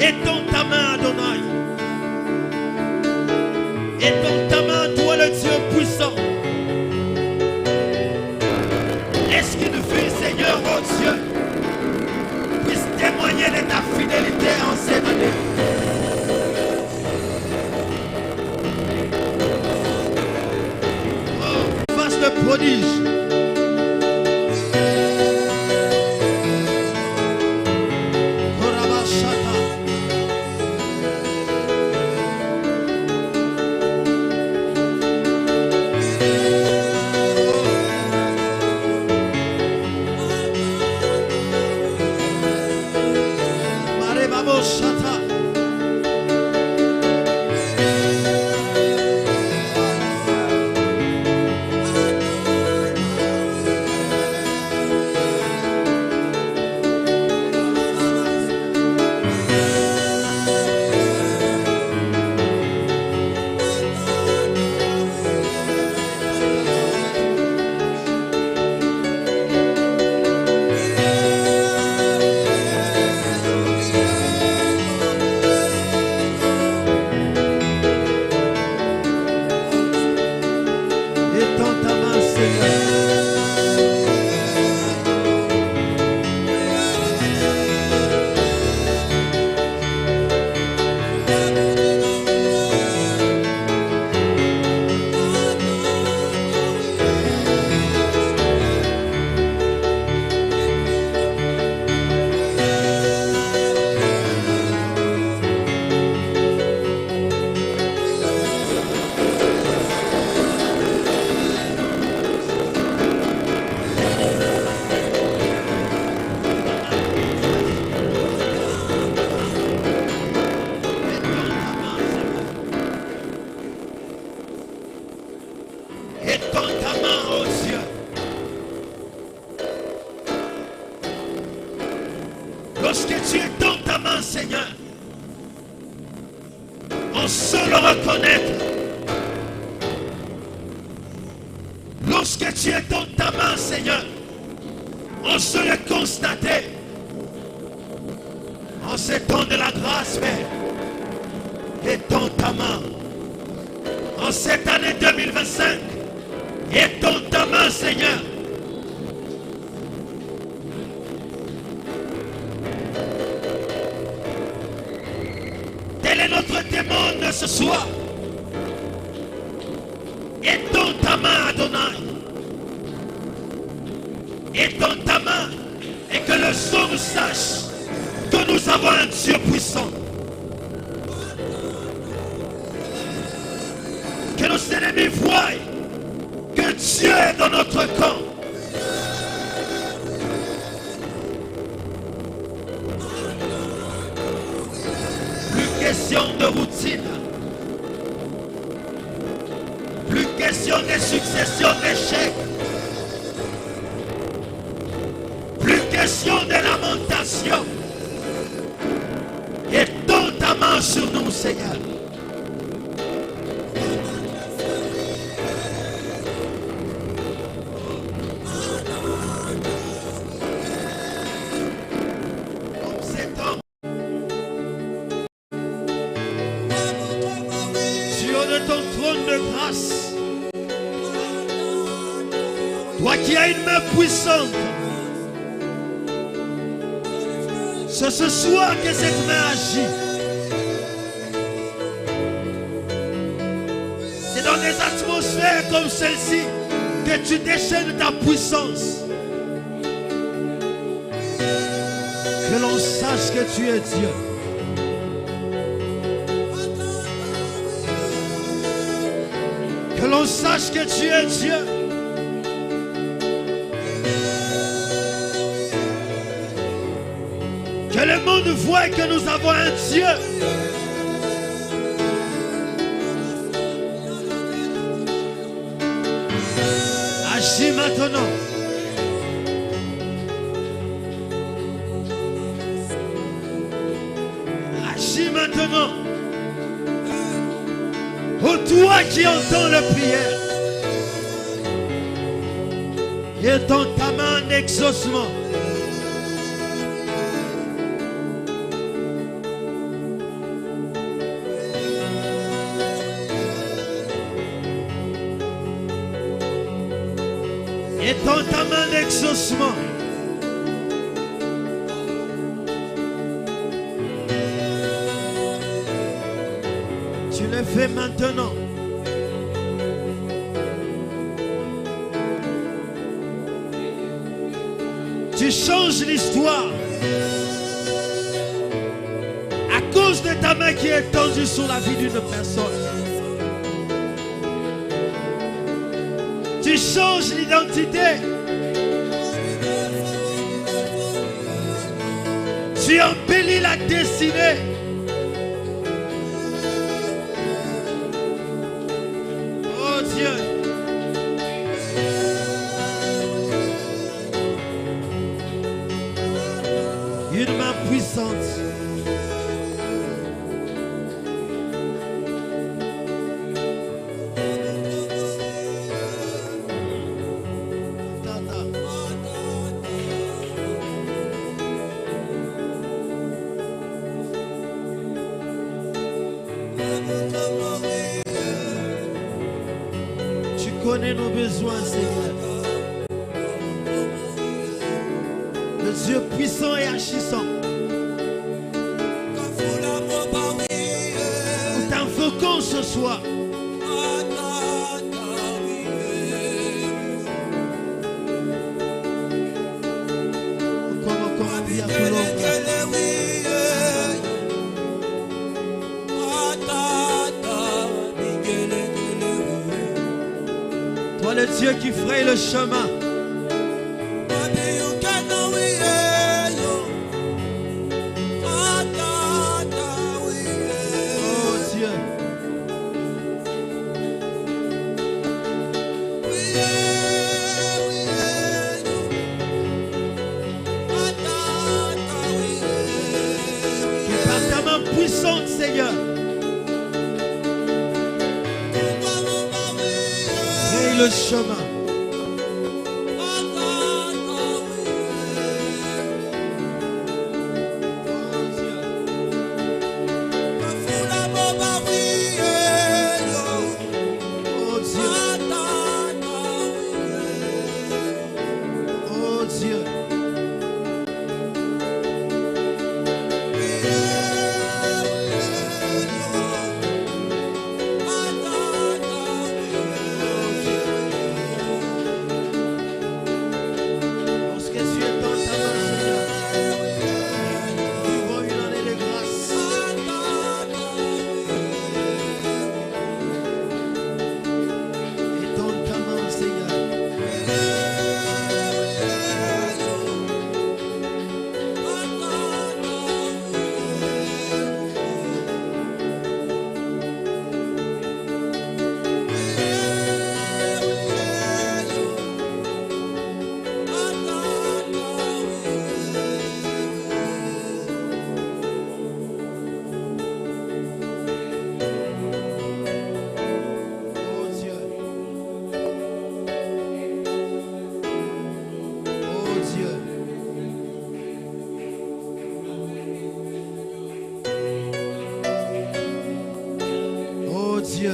Étends ta main, Adonai. Étends ta main, toi le Dieu puissant. Laisse qu'une fille, Seigneur, oh Dieu, puisse témoigner de ta fidélité en cette année. Oh, fasse le prodige. Lorsque tu es dans ta main, Seigneur, on sait le reconnaître. Lorsque tu es dans ta main, Seigneur, on sait le constater. En ces temps de la grâce, Père, et dans ta main. En cette année 2025, et dans ta main, Seigneur. Tel est notre demande ce soir. Et dans ta main, Adonai. Et dans ta main. Et que le son sache que nous avons un Dieu puissant. Que nos ennemis voient que Dieu est dans notre camp. Plus question de routine. Plus question de succession d'échecs. Plus question de lamentation. Et donne ta main sur nous, Seigneur. Toi qui as une main puissante, c'est ce soir que cette main agit. C'est dans des atmosphères comme celle-ci que tu déchaînes ta puissance. Que l'on sache que tu es Dieu. Que l'on sache que tu es Dieu. Que le monde voit que nous avons un Dieu. Agis maintenant. Agis maintenant. Ô toi qui entends la prière. Et dans ta main un exaucement. Étends ta main d'exaucement. Tu le fais maintenant. Tu changes l'histoire. À cause de ta main qui est tendue sur la vie d'une personne. Tu changes l'identité. Tu embellis la destinée. Oh Dieu. Une main puissante. Tu connais nos besoins, Seigneur. Le Dieu puissant et agissant. Nous t'invoquons ce soir. Toi le Dieu qui fraye le chemin. Puissante, Seigneur. Fraye le chemin. Oh Dieu. Dieu.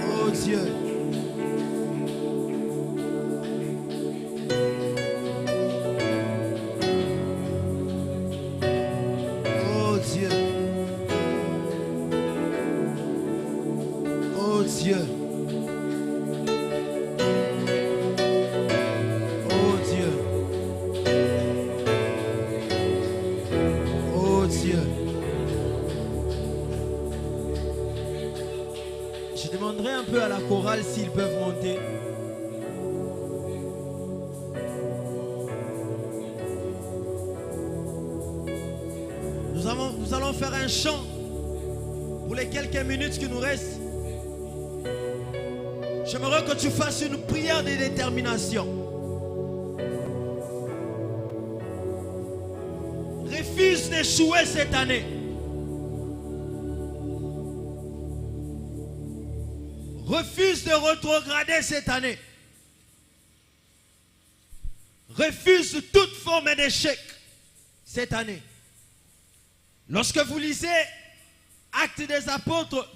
Oh Dieu. Oh Dieu. Oh Dieu. Oh Dieu. Oh Dieu. Je demanderai un peu à la chorale s'ils peuvent monter. Nous allons faire un chant pour les quelques minutes qui nous restent. J'aimerais que tu fasses une prière de détermination. Refuse d'échouer cette année. Refuse de rétrograder cette année. Refuse toute forme d'échec cette année. Lorsque vous lisez Actes des Apôtres,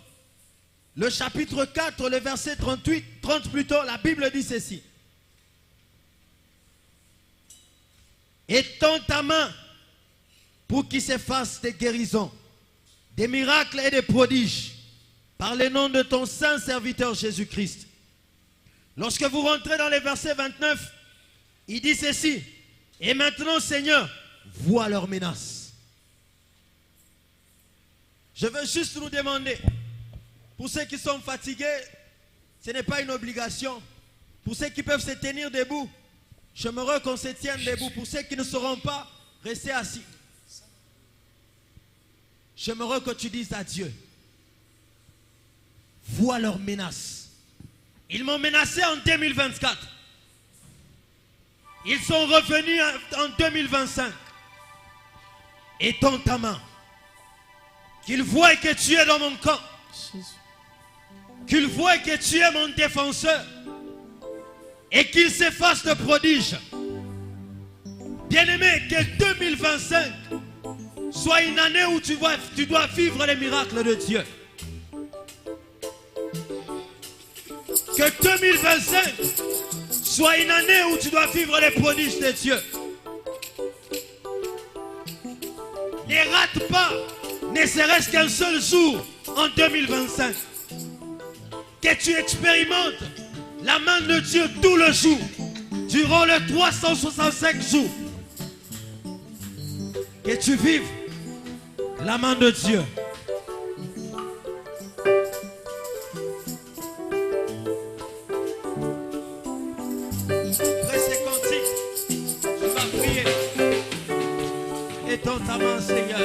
le chapitre 4, le verset 30 plutôt, la Bible dit ceci. Étends ta main pour qu'il se fasse des guérisons, des miracles et des prodiges, par le nom de ton saint serviteur Jésus-Christ. Lorsque vous rentrez dans les versets 29, il dit ceci. Et maintenant, Seigneur, vois leurs menaces. Je veux juste nous demander, pour ceux qui sont fatigués, ce n'est pas une obligation. Pour ceux qui peuvent se tenir debout, j'aimerais qu'on se tienne debout. Pour ceux qui ne sauront pas, restez assis. J'aimerais que tu dises à Dieu, vois leurs menaces. Ils m'ont menacé en 2024. Ils sont revenus en 2025. Étends ta main. Qu'ils voient que tu es dans mon camp. Qu'ils voient que tu es mon défenseur. Et qu'ils se fassent de prodiges. Bien-aimé, que 2025 soit une année où tu dois vivre les miracles de Dieu. Que 2025 soit une année où tu dois vivre les prodiges de Dieu. Ne rate pas, ne serait-ce qu'un seul jour en 2025. Que tu expérimentes la main de Dieu tout le jour, durant les 365 jours. Que tu vives la main de Dieu. Après ces cantiques, tu vas prier. Étends ta main, Seigneur.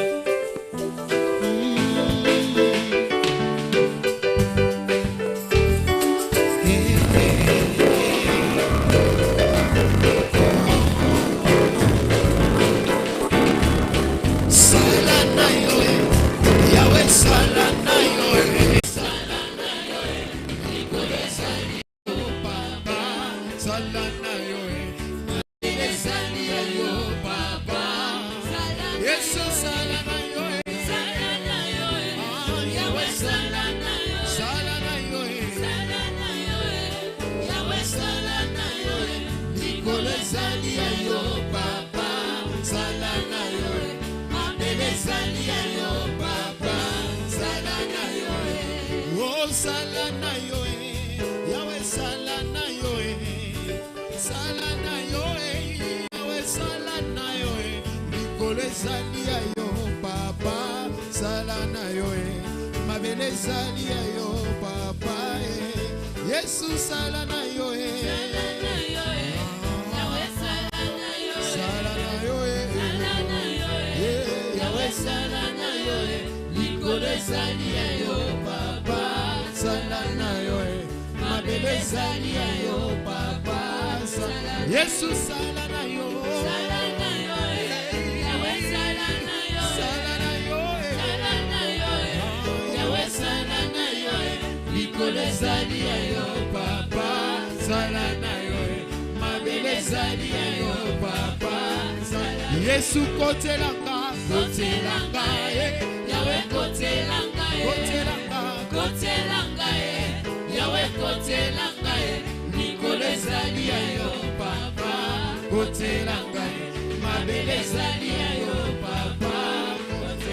Yesu kote langa, Yahweh kote langa, Yahweh kote langa, Nikole zali yo papa, kote langa, mabele zali yo papa,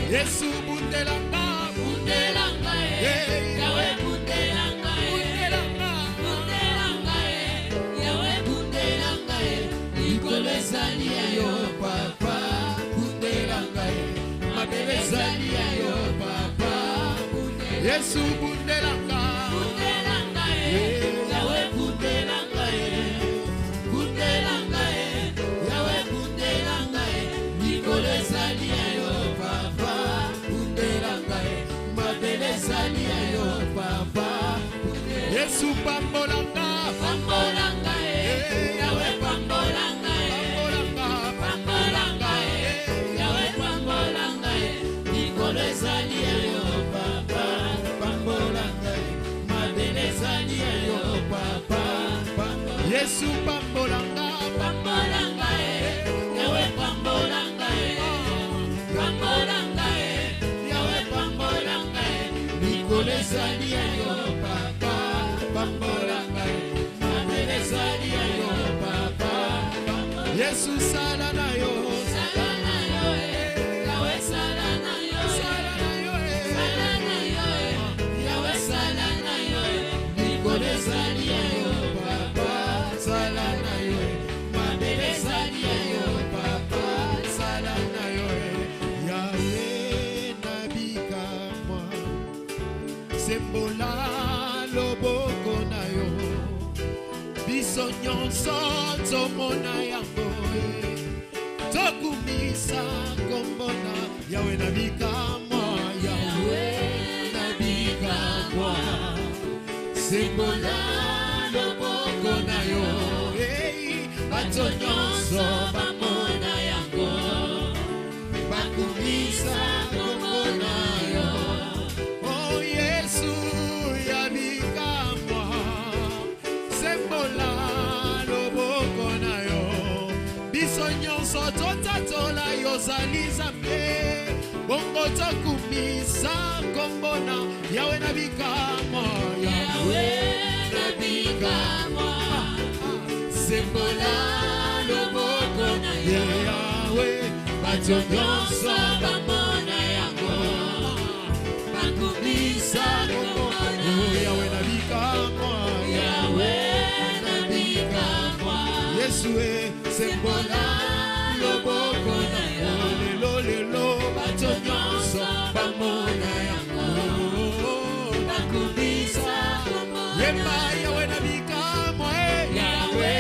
Yesu bunde langa, Yahweh bunde langa, Yahweh bunde langa, Nikole zali yo papa. Yesu bundelanga, Yahweh bundelanga, Yahweh bundelanga, Nikole zali yo papa, bundelanga, mabele zali yo papa, Yesu pambolanga, Yahweh pambolanga, Yahweh pambolanga, Nikole zali yo papa. Yesu pambolanga, Yahweh pambolanga, Yahweh pambolanga, Nikole zali yo bato nyonso tomona yango tokumisa kombona yawe na bikamwa yawe na bikamwa simbola loboko na yo bato nyonso bamona yango bakumisa kombona yo oh Yesu ya bikamwa simbola loboko na yo biso nyonso totatola yozali Nzambe bongo tokumisa kombona yawe na bikamwa yawe na bikamwa simbola loboko na yo yawe bato nyonso bamona yango bakumisa kombona yawe na bikamwa yawe na bikamwa Yesu simbola loboko na yo lelo bato nyonso bamona yango bakumisa yemba yawe na bikamwa yawe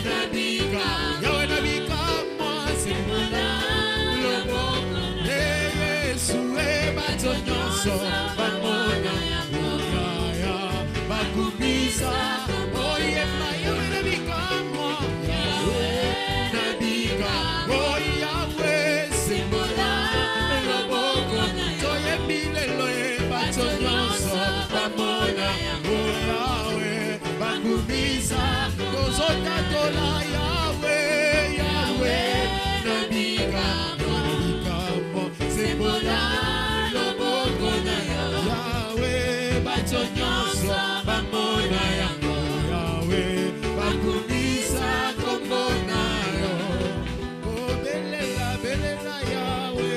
na bikamwa yawe na bikamwa simbola loboko na Yesu bato nyonso bamona yango bakumisa oh yemba yawe na bikamwa yawe na bikamwa oh yawe simbola loboko na toyembilelo bato nyonso bamona yango yawe bakumisa tozotatola yawe yawe na bikamwa simbola loboko na yawe bato nyonso bamona yango yawe bakumisa kombo na yo oh belela belela yawe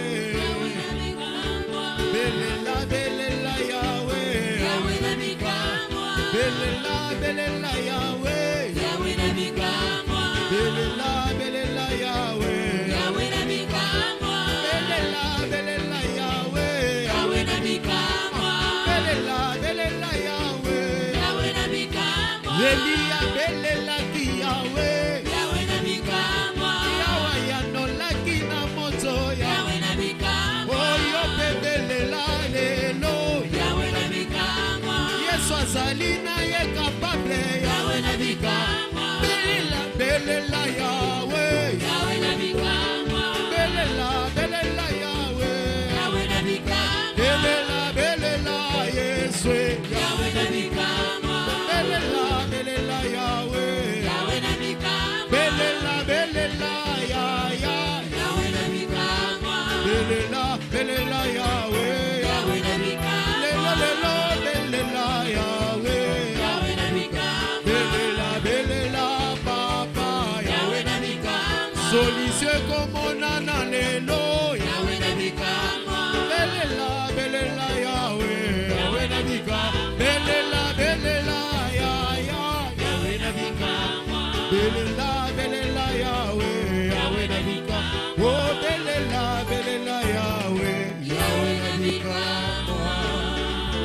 belela belela yawe yawe na bikamwa belela belela yawe yawe na bikamwa belela belela yawe yawe na bikamwa belela belela yawe yawe na bikamwa belela belela yawe yawe na bikamwa Elia belela ki yawe yawe na bikamwa yawe yanolaki na moto yawe na bikamwa oyo belela lelo yawe na bikamwa Yesu azali na ye capable yawe na bikamwa belela belela yawe yawe na bikamwa belela belela yawe yawe na bikamwa belela belela Yesu yawe na bikamwa belela belela yawe yawe na bikamwa belela belela yawe na bikamwa belela belela yawe yawe na bikamwa lelo belela yawe yawe na bikamwa belela belela papa yawe na bikamwa solution komona na lelo yawe na bikamwa belela belela yawe yawe na bikamwa belela belela yawe na bikamwa belela belela yawe yawe na bikamwa oh belela belela yawe yawe na bikamwa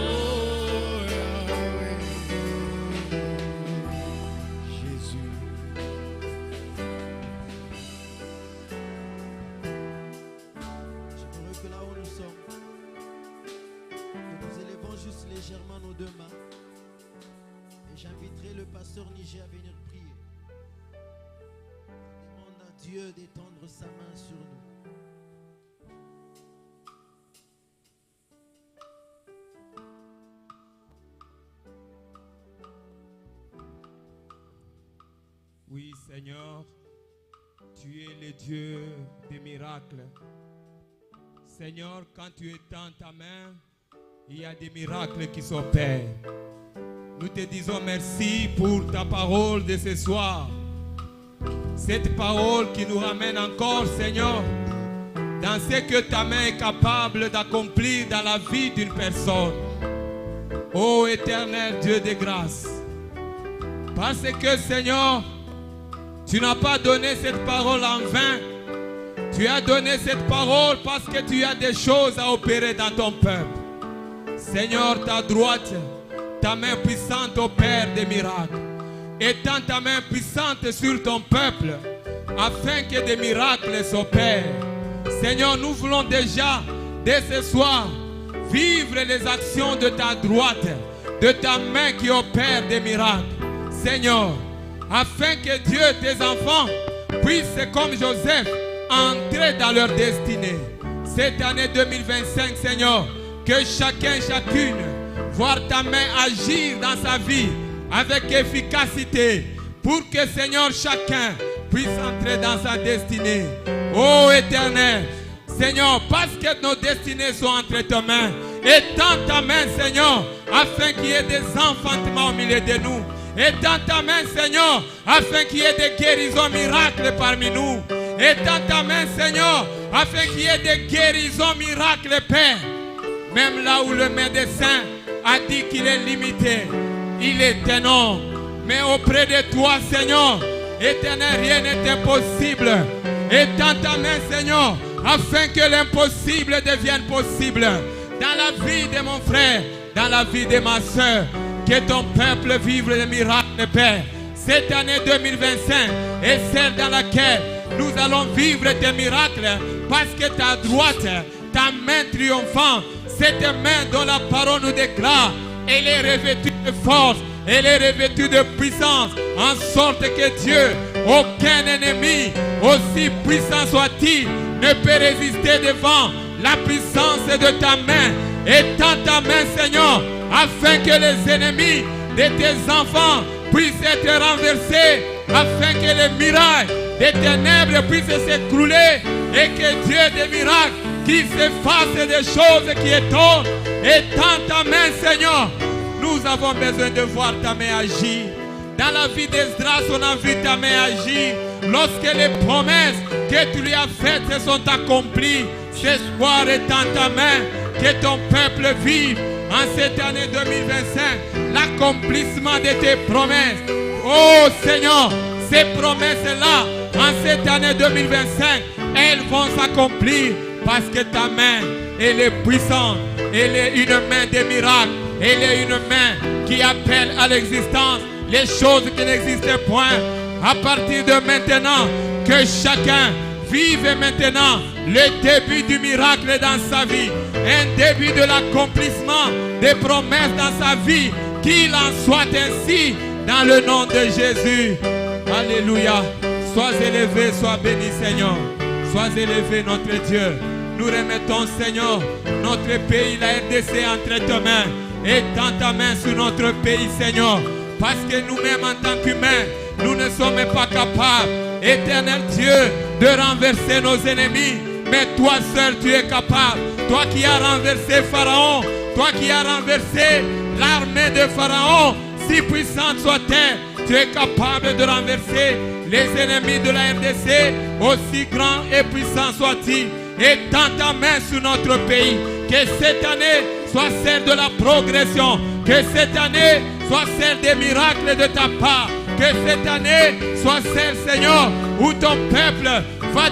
oh yawe Jésus. J'aimerais que là où nous sommes, que nous élevons juste légèrement nos deux mains. Et j'inviterai le pasteur Niger à venir prier. Demande à Dieu d'étendre sa main sur nous. Oui, Seigneur, tu es le Dieu des miracles. Seigneur, quand tu étends ta main, il y a des miracles qui s'opèrent. Nous te disons merci pour ta parole de ce soir. Cette parole qui nous ramène encore, Seigneur, dans ce que ta main est capable d'accomplir dans la vie d'une personne. Ô éternel Dieu de grâce, parce que, Seigneur, tu n'as pas donné cette parole en vain. Tu as donné cette parole parce que tu as des choses à opérer dans ton peuple. Seigneur, ta droite, ta main puissante opère des miracles. étends ta main puissante sur ton peuple, afin que des miracles s'opèrent. Seigneur, nous voulons déjà, dès ce soir, vivre les actions de ta droite, de ta main qui opère des miracles. Seigneur, afin que Dieu, tes enfants, puissent, comme Joseph, entrer dans leur destinée. Cette année 2025, Seigneur, que chacun, chacune, voit ta main agir dans sa vie avec efficacité, pour que, Seigneur, chacun puisse entrer dans sa destinée. Ô Éternel, Seigneur, parce que nos destinées sont entre tes mains, étends ta main, Seigneur, afin qu'il y ait des enfantements au milieu de nous. Étends ta main, Seigneur, afin qu'il y ait des guérisons miracles parmi nous. Étends ta main, Seigneur, afin qu'il y ait des guérisons miracles, Père. Même là où le médecin a dit qu'il est limité, il est énorme. Mais auprès de toi, Seigneur, Éternel, rien n'est impossible. Étends ta main, Seigneur, afin que l'impossible devienne possible. Dans la vie de mon frère, dans la vie de ma soeur, que ton peuple vive les miracles, Père. Cette année 2025 est celle dans laquelle nous allons vivre tes miracles, parce que ta droite, ta main triomphante, cette main dont la parole nous déclare, elle est revêtue de force, elle est revêtue de puissance, en sorte que Dieu, aucun ennemi, aussi puissant soit-il, ne peut résister devant la puissance de ta main. Étends ta main, Seigneur, afin que les ennemis de tes enfants puissent être renversés, afin que les murailles des ténèbres puissent s'écrouler, et que Dieu des miracles qui s'efface des choses qui étonnent. Étends ta main, Seigneur. Nous avons besoin de voir ta main agir. Dans la vie d'Esdras, on a vu ta main agir. Lorsque les promesses que tu lui as faites se sont accomplies, ce soir, étends ta main, que ton peuple vive en cette année 2025 l'accomplissement de tes promesses. Oh Seigneur, ces promesses-là, en cette année 2025, elles vont s'accomplir, parce que ta main, elle est puissante, elle est une main de miracles, elle est une main qui appelle à l'existence les choses qui n'existaient point. À partir de maintenant, que chacun vive maintenant le début du miracle dans sa vie, un début de l'accomplissement des promesses dans sa vie, qu'il en soit ainsi dans le nom de Jésus. Alléluia. Sois élevé, sois béni, Seigneur. Sois élevé, notre Dieu. Nous remettons, Seigneur, notre pays, la RDC, entre tes mains. Étends ta main sur notre pays, Seigneur. Parce que nous-mêmes, en tant qu'humains, nous ne sommes pas capables, Éternel Dieu, de renverser nos ennemis. Mais toi seul, tu es capable. Toi qui as renversé Pharaon, toi qui as renversé l'armée de Pharaon, si puissante soit-elle, tu es capable de renverser les ennemis de la RDC, aussi grands et puissants soient-ils. Étends ta main sur notre pays. Que cette année soit celle de la progression. Que cette année soit celle des miracles de ta part. Que cette année soit celle, Seigneur, où ton peuple va